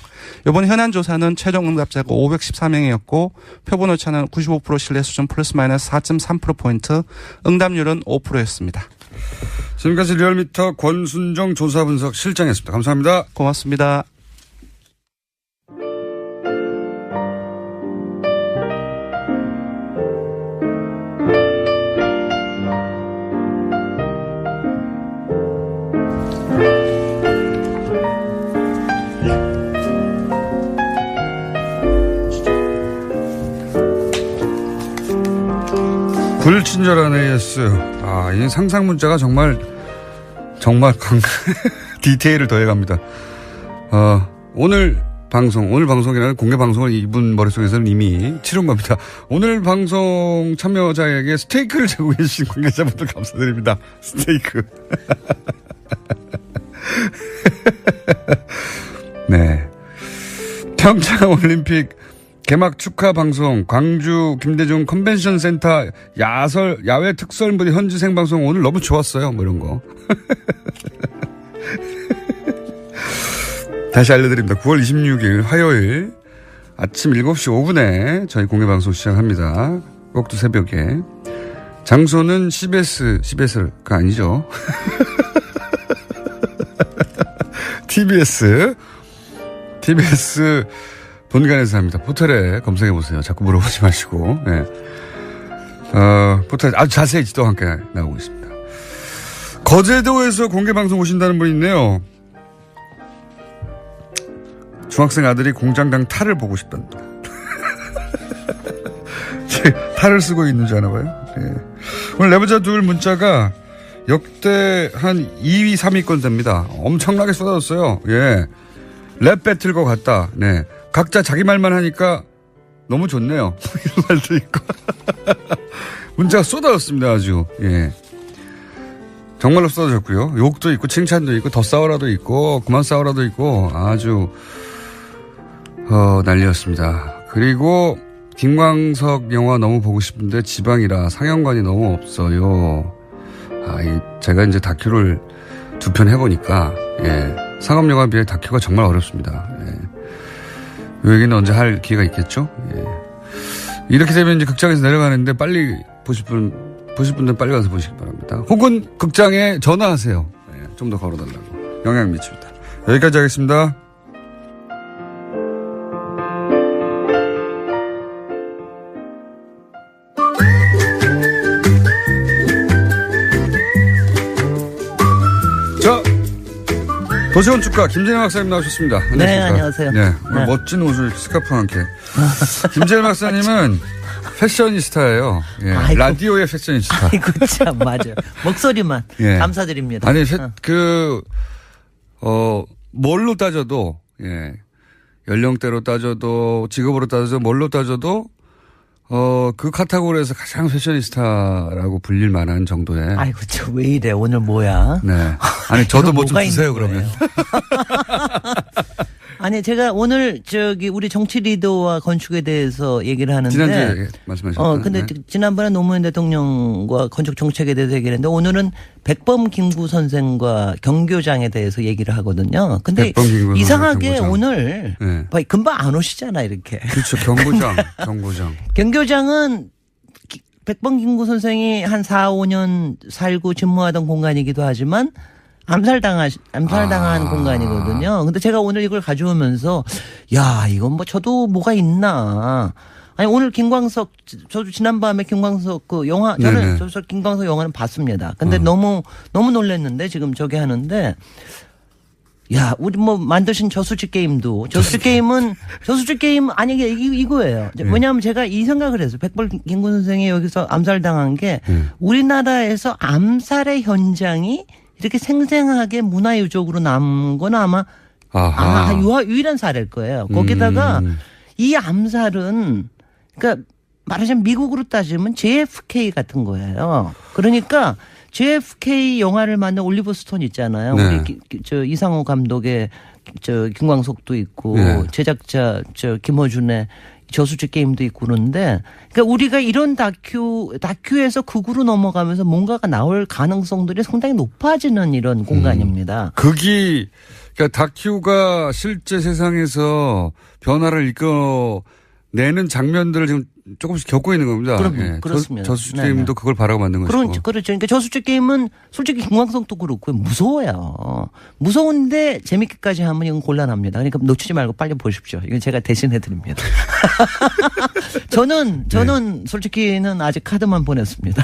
이번 현안 조사는 최종 응답자가 514명이었고 표본오차는 95% 신뢰수준 플러스 마이너스 4.3%포인트, 응답률은 5%였습니다. 지금까지 리얼미터 권순정 조사분석 실장이었습니다. 감사합니다. 고맙습니다. 불친절한 AS. 이 상상 문자가 정말 디테일을 더해갑니다. 오늘 방송이라는 공개 방송을 이분 머릿속에서는 이미 치른 겁니다. 오늘 방송 참여자에게 스테이크를 제공해 주신 관계자분들 감사드립니다. 스테이크. 네. 평창 올림픽 개막 축하 방송, 광주 김대중 컨벤션 센터 야외 특설 무대 현지 생방송 오늘 너무 좋았어요. 뭐 이런 거. 다시 알려드립니다. 9월 26일 화요일 아침 7시 5분에 저희 공개 방송 시작합니다. 꼭두 새벽에. 장소는 CBS가 아니죠. TBS 본관에서 합니다. 포털에 검색해 보세요. 자꾸 물어보지 마시고. 포털에 아주 자세히 지도와 함께 나오고 있습니다. 거제도에서 공개 방송 오신다는 분이 있네요. 중학생 아들이 공장장 탈을 보고 싶답니다. 탈을 쓰고 있는 줄 아나 봐요. 오늘 내부자 둘 문자가 역대 한 2위, 3위권 됩니다. 엄청나게 쏟아졌어요. 랩 배틀 것 같다. 각자 자기 말만 하니까 너무 좋네요. 이런 말도 있고. 문자가 쏟아졌습니다, 아주. 정말로 쏟아졌고요. 욕도 있고, 칭찬도 있고, 더 싸워라도 있고, 그만 싸워라도 있고, 아주, 난리였습니다. 그리고, 김광석 영화 너무 보고 싶은데 지방이라 상영관이 너무 없어요. 제가 이제 다큐를 2편 해보니까, 상업영화에 비해 다큐가 정말 어렵습니다. 이 얘기는 언제 할 기회가 있겠죠? 이렇게 되면 이제 극장에서 내려가는데 빨리 보실 분들 빨리 가서 보시기 바랍니다. 혹은 극장에 전화하세요. 좀 더 걸어달라고. 영향 미칩니다. 여기까지 하겠습니다. 자, 도시건축가 김재일 박사님 나오셨습니다. 안녕하십니까? 네, 안녕하세요. 네, 오늘 네. 멋진 옷을 스카프와 함께. 김재일 박사님은 패셔니스타예요. 예, 아이고. 라디오의 패셔니스타. 아이고 참 맞아요. 목소리만 예. 감사드립니다. 아니 뭘로 따져도 연령대로 따져도 직업으로 따져도 뭘로 따져도 그 카테고리에서 가장 패셔니스타라고 불릴 만한 정도의. 아이고 저 왜 이래 오늘 뭐야? 네. 아니 저도 뭐 좀 뭐가 주세요 있는 그러면. 아니 제가 오늘 우리 정치 리더와 건축에 대해서 얘기를 하는데 지난주에 말씀하셨죠. 근데 지난번에 노무현 대통령과 건축 정책에 대해서 얘기를 했는데 오늘은 백범 김구 선생과 경교장에 대해서 얘기를 하거든요. 근데 이상하게 오늘 금방 안 오시잖아 이렇게. 그렇죠. 경고장. 경교장은 백범 김구 선생이 한 4, 5년 살고 집무하던 공간이기도 하지만 암살당한 공간이거든요. 근데 제가 오늘 이걸 가져오면서, 야, 이건 뭐 저도 뭐가 있나. 아니, 오늘 김광석, 저도 지난밤에 김광석 그 영화, 저는 저 김광석 영화는 봤습니다. 근데 너무 놀랐는데, 지금 저기 하는데, 야, 우리 뭐 만드신 저수지 게임도, 저수지 게임, 아니, 이거예요. 왜냐하면 제가 이 생각을 했어요. 백범 김구 선생이 여기서 암살당한 게, 우리나라에서 암살의 현장이 이렇게 생생하게 문화유적으로 남은 건 아마 유일한 사례일 거예요. 거기다가 이 암살은 그러니까 말하자면 미국으로 따지면 JFK 같은 거예요. 그러니까 JFK 영화를 만든 올리버 스톤 있잖아요. 네. 우리 이상호 감독의 김광석도 있고 제작자 김어준의 저수지 게임도 있고 그런데 그러니까 우리가 이런 다큐에서 극으로 넘어가면서 뭔가가 나올 가능성들이 상당히 높아지는 이런 공간입니다. 그러니까 다큐가 실제 세상에서 변화를 이끌어내는 장면들을 지금 조금씩 겪고 있는 겁니다. 그럼요. 그렇습니다. 저수지 게임도 그걸 바라고 만든 것이고. 그렇죠. 그러니까 저수지 게임은 솔직히 김광석도 그렇고 무서워요. 무서운데 재밌게까지 하면 이건 곤란합니다. 그러니까 놓치지 말고 빨리 보십시오. 이건 제가 대신해 드립니다. 저는 솔직히는 아직 카드만 보냈습니다.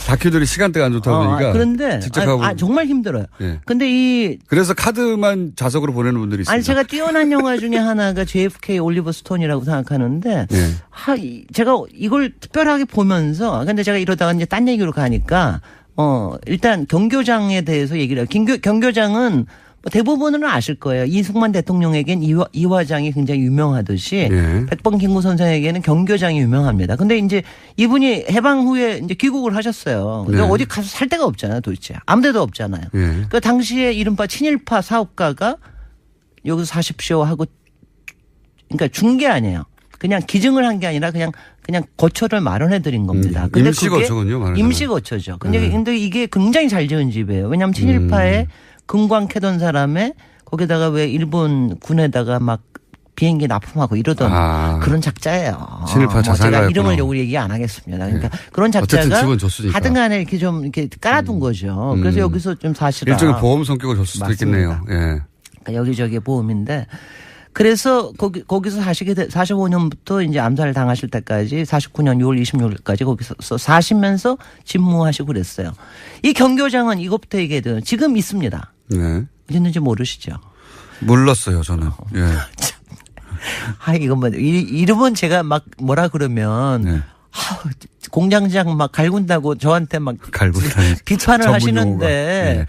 다큐들이 시간대가 안 좋다 보니까. 그런데 직접 하고. 정말 힘들어요. 근데 그래서 카드만 자석으로 보내는 분들이 있습니다. 아니 제가 뛰어난 영화 중에 하나가 JFK 올리버 스톤이라고 생각하는데 제가 이걸 특별하게 보면서 근데 제가 이러다가 이제 딴 얘기로 가니까 일단 경교장에 대해서 얘기를 해요. 경교장은 대부분은 아실 거예요. 이승만 대통령에겐 이화장이 굉장히 유명하듯이 백범 김구 선생에게는 경교장이 유명합니다. 근데 이제 이분이 해방 후에 이제 귀국을 하셨어요. 근데 어디 가서 살 데가 없잖아요, 도대체. 아무 데도 없잖아요. 그 당시에 이른바 친일파 사업가가 여기서 사십시오 하고 그러니까 준 게 아니에요. 그냥 기증을 한 게 아니라 그냥 거처를 마련해 드린 겁니다. 근데 임시 거처군요, 말하자면. 임시 거처죠. 근데 이게 굉장히 잘 지은 집이에요. 왜냐하면 친일파에 금광 캐던 사람에 거기다가 왜 일본 군에다가 막 비행기 납품하고 이러던 그런 작자예요. 친일파 자산가였구나. 제가 이름을 여기 얘기 안 하겠습니다. 그러니까 그런 작자가 하든 간에 이렇게 좀 이렇게 깔아둔 거죠. 그래서 여기서 좀 사실은 일종의 보험 성격을 줬을 수도 있겠네요. 그러니까 여기저기 보험인데 그래서 거기서 45년부터 이제 암살을 당하실 때까지 49년 6월 26일까지 거기서 사시면서 집무하시고 그랬어요. 이 경교장은 이것부터 얘기해도 지금 있습니다. 어디 있는지 모르시죠? 몰랐어요, 저는. 이거 뭐 이름은 제가 막 뭐라 그러면 공장장 막 갈군다고 저한테 막 비판을 하시는데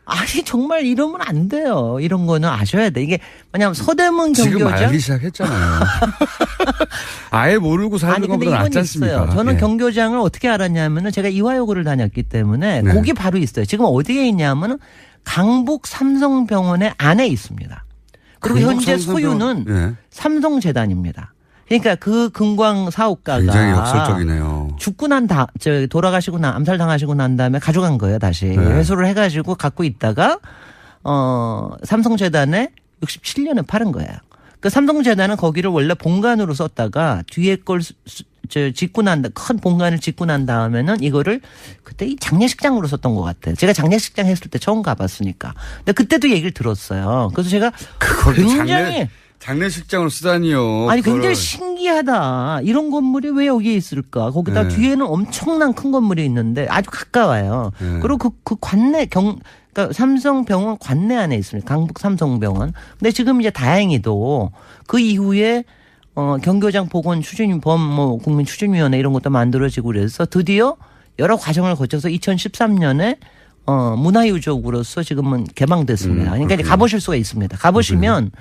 아니 정말 이러면 안 돼요. 이런 거는 아셔야 돼. 이게 뭐냐면 서대문 경교장 지금 알기 시작했잖아요. 아예 모르고 사는 것보다 낫지 않습니까? 저는 경교장을 어떻게 알았냐면은 제가 이화여고를 다녔기 때문에 거기 바로 있어요. 지금 어디에 있냐면은 강북 삼성병원의 안에 있습니다. 그리고 현재 소유는 삼성재단입니다. 그러니까 그 금광 사업가가 굉장히 역설적이네요. 죽고 돌아가시고 암살당하시고 난 다음에 가져간 거예요. 다시 회수를 해가지고 갖고 있다가 삼성재단에 67년에 팔은 거예요. 그 삼성재단은 거기를 원래 본관으로 썼다가 뒤에 걸 짓고 큰 본관을 짓고 난 다음에는 이거를 그때 이 장례식장으로 썼던 것 같아요. 제가 장례식장 했을 때 처음 가봤으니까. 근데 그때도 얘기를 들었어요. 그래서 제가 굉장히 장례식장으로 쓰다니요. 아니 굉장히 신기하다. 이런 건물이 왜 여기에 있을까? 거기다 뒤에는 엄청난 큰 건물이 있는데 아주 가까워요. 그리고 그 관내 그러니까 삼성병원 관내 안에 있습니다. 강북 삼성병원. 근데 지금 이제 다행히도 그 이후에 경교장 보건 추진범 국민 추진위원회 이런 것도 만들어지고 그래서 드디어 여러 과정을 거쳐서 2013년에 문화유적으로서 지금은 개방됐습니다. 그러니까 이제 가보실 수가 있습니다. 가보시면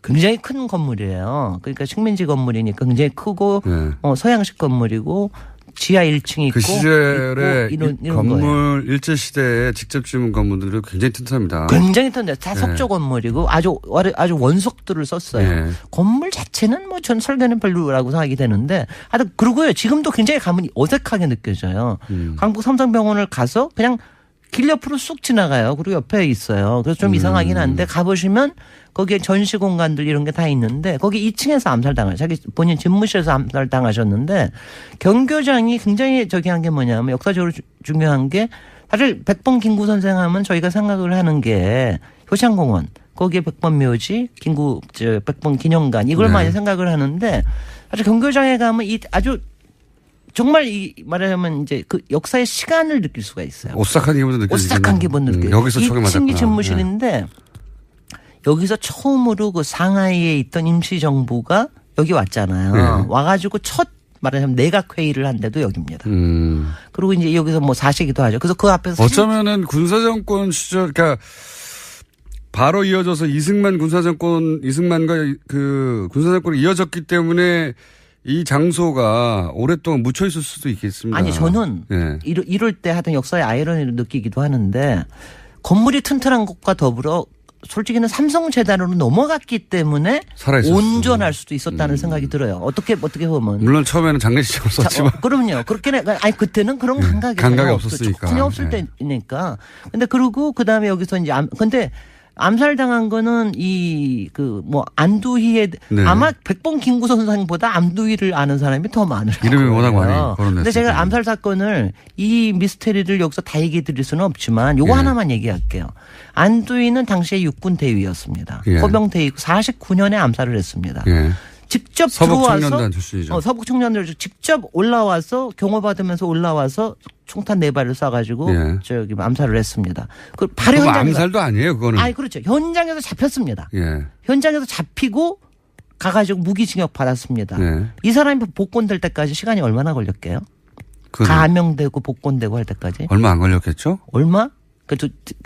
굉장히 큰 건물이에요. 그러니까 식민지 건물이니까 굉장히 크고 서양식 건물이고 지하 1층이 있고 그 시절에 이런 건물 일제 시대에 직접 지은 건물들이 굉장히 튼튼합니다. 굉장히 튼튼해요. 다 석조 건물이고 아주 원석들을 썼어요. 건물 자체는 뭐 전 설계는 별로라고 생각이 되는데 하여튼 그러고요. 지금도 굉장히 가면 어색하게 느껴져요. 강북 삼성병원을 가서 그냥 길 옆으로 쑥 지나가요. 그리고 옆에 있어요. 그래서 좀 이상하긴 한데 가보시면 거기에 전시 공간들 이런 게 다 있는데 거기 2층에서 암살당하셨어요. 자기 본인 집무실에서 암살당하셨는데 경교장이 굉장히 저기 한 게 뭐냐면 역사적으로 중요한 게 사실 백범 김구 선생 하면 저희가 생각을 하는 게 효창공원 거기에 백범 묘지 백범 기념관 이걸 많이 생각을 하는데 사실 경교장에 가면 이 아주 정말 말하자면 이제 그 역사의 시간을 느낄 수가 있어요. 오싹한 기분도 느껴지죠. 오싹한 기분 느껴요. 여기서 처음 맞았구나. 2층이 집무실인데 여기서 처음으로 그 상하이에 있던 임시정부가 여기 왔잖아요. 와가지고 첫 말하자면 내각회의를 한 데도 여기입니다. 그리고 이제 여기서 뭐 사시기도 하죠. 그래서 그 앞에서 어쩌면은 군사정권 시절 그러니까 바로 이어져서 이승만과 그 군사정권이 이어졌기 때문에 이 장소가 오랫동안 묻혀 있을 수도 있겠습니다. 아니 저는 이럴 때 하여튼 역사의 아이러니를 느끼기도 하는데 건물이 튼튼한 것과 더불어 솔직히는 삼성재단으로 넘어갔기 때문에 온전할 수도 있었다는 생각이 들어요. 어떻게 보면. 물론 처음에는 장례식장으로 썼지만. 그럼요. 그렇게는 아니 그때는 그런 감각이 없었으니까. 전혀 없을 때니까. 근데 그리고 그다음에 여기서 이제 근데 암살당한 거는 안두희의 아마 백범 김구 선생보다 안두희를 아는 사람이 더 많을 거예요. 이름이 워낙 많이 거론됐어요. 근데 제가 암살 사건을 이 미스테리를 여기서 다 얘기해 드릴 수는 없지만 요거 하나만 얘기할게요. 안두희는 당시에 육군 대위였습니다. 포병 대위고 49년에 암살을 했습니다. 직접 들어와서 서북청년단 출신이죠. 서북청년들 직접 올라와서 경호받으면서 올라와서 총탄 4발을 쏴가지고 저기 암살을 했습니다. 그 바로 암살도 아니에요, 그거는. 아니 그렇죠. 현장에서 잡혔습니다. 현장에서 잡히고 가가지고 무기징역 받았습니다. 이 사람이 복권될 때까지 시간이 얼마나 걸렸게요? 가명되고 복권되고 할 때까지? 얼마 안 걸렸겠죠? 얼마?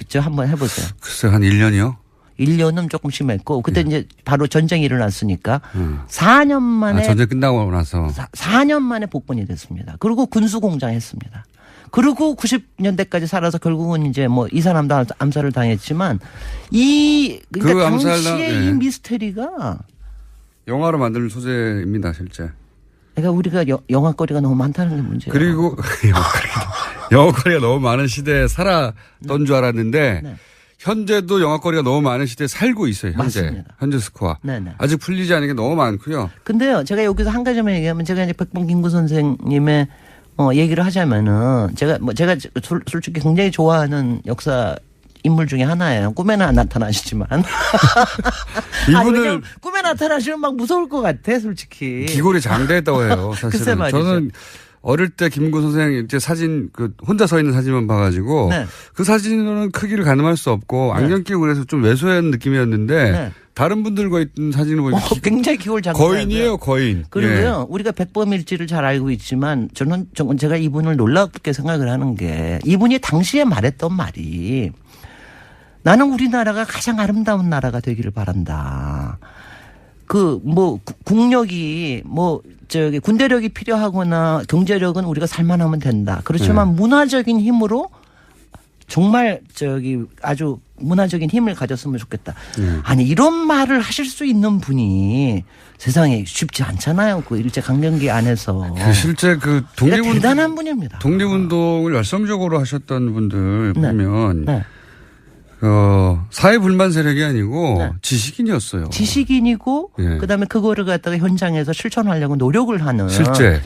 저 한번 해보세요. 글쎄 한 1년이요? 1년은 조금 심했고 그때 이제 바로 전쟁이 일어났으니까 4년 만에 전쟁 끝나고 나서 4년 만에 복권이 됐습니다. 그리고 군수공장 했습니다. 그리고 90년대까지 살아서 결국은 이제 뭐 이 사람도 암살을 당했지만 그러니까 당시에 이 미스테리가 영화로 만드는 소재입니다, 실제. 그러니까 우리가 영화거리가 너무 많다는 게 문제예요. 그리고 영화거리가 너무 많은 시대에 살았던 줄 알았는데 현재도 영화거리가 너무 많은 시대에 살고 있어요. 현재 스코어. 아직 풀리지 않은 게 너무 많고요. 근데요, 제가 여기서 한 가지만 얘기하면 제가 이제 백범 김구 선생님의 얘기를 하자면은 제가 솔직히 굉장히 좋아하는 역사 인물 중에 하나예요. 꿈에나 나타나시지만. 이분을 꿈에 나타나시면 막 무서울 것 같아, 솔직히. 기골이 장대했다고 해요. 사실은. 글쎄 말이죠. 저는 어릴 때 김구 선생 이제 사진 혼자 서 있는 사진만 봐가지고 그 사진으로는 크기를 가늠할 수 없고 안경 끼고 그래서 좀 왜소한 느낌이었는데 다른 분들과 있는 사진을 보니까 굉장히 기골 장대. 거인이에요, 거인. 그리고요, 우리가 백범일지를 잘 알고 있지만 저는 제가 이분을 놀랍게 생각을 하는 게 이분이 당시에 말했던 말이 나는 우리나라가 가장 아름다운 나라가 되기를 바란다. 국력이 군대력이 필요하거나 경제력은 우리가 살만하면 된다. 그렇지만 문화적인 힘으로 정말 아주 문화적인 힘을 가졌으면 좋겠다. 아니 이런 말을 하실 수 있는 분이 세상에 쉽지 않잖아요. 그 일제강점기 안에서. 실제 대단한 분입니다. 독립운동을 열성적으로 하셨던 분들 보면 사회 불만 세력이 아니고 네. 지식인이었어요. 지식인이고 예. 그다음에 그거를 갖다가 현장에서 실천하려고 노력을 하는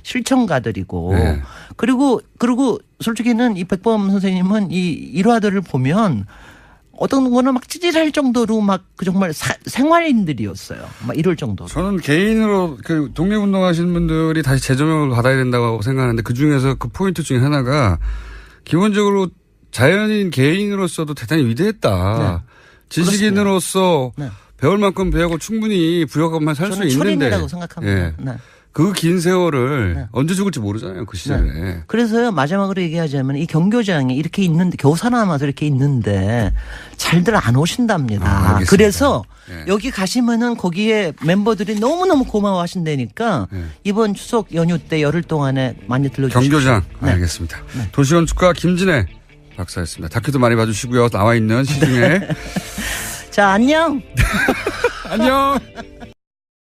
실천가들이고 네. 그리고 솔직히는 이 백범 선생님은 이 일화들을 보면 어떤 거는 막 찌질할 정도로 막 그 정말 생활인들이었어요. 막 이럴 정도로. 저는 개인으로 그 독립운동하시는 분들이 다시 재조명을 받아야 된다고 생각하는데 그 중에서 그 포인트 중에 하나가 기본적으로 자연인 개인으로서도 대단히 위대했다. 네. 지식인으로서 네. 배울 만큼 배우고 충분히 부여감만 살 수 있는데. 철인이라고 생각합니다. 예. 네. 그 긴 세월을 언제 죽을지 모르잖아요. 그 시절에. 네. 그래서요 마지막으로 얘기하자면 이 경교장이 이렇게 있는데 교사 남아서 이렇게 있는데 잘들 안 오신답니다. 그래서 여기 가시면은 거기에 멤버들이 너무너무 고마워하신다니까 이번 추석 연휴 때 열흘 동안에 많이 들러주시죠. 경교장. 알겠습니다. 도시건축가 김진애 박사였습니다. 다큐도 많이 봐주시고요. 나와 있는 시중에. 자, 안녕. 안녕.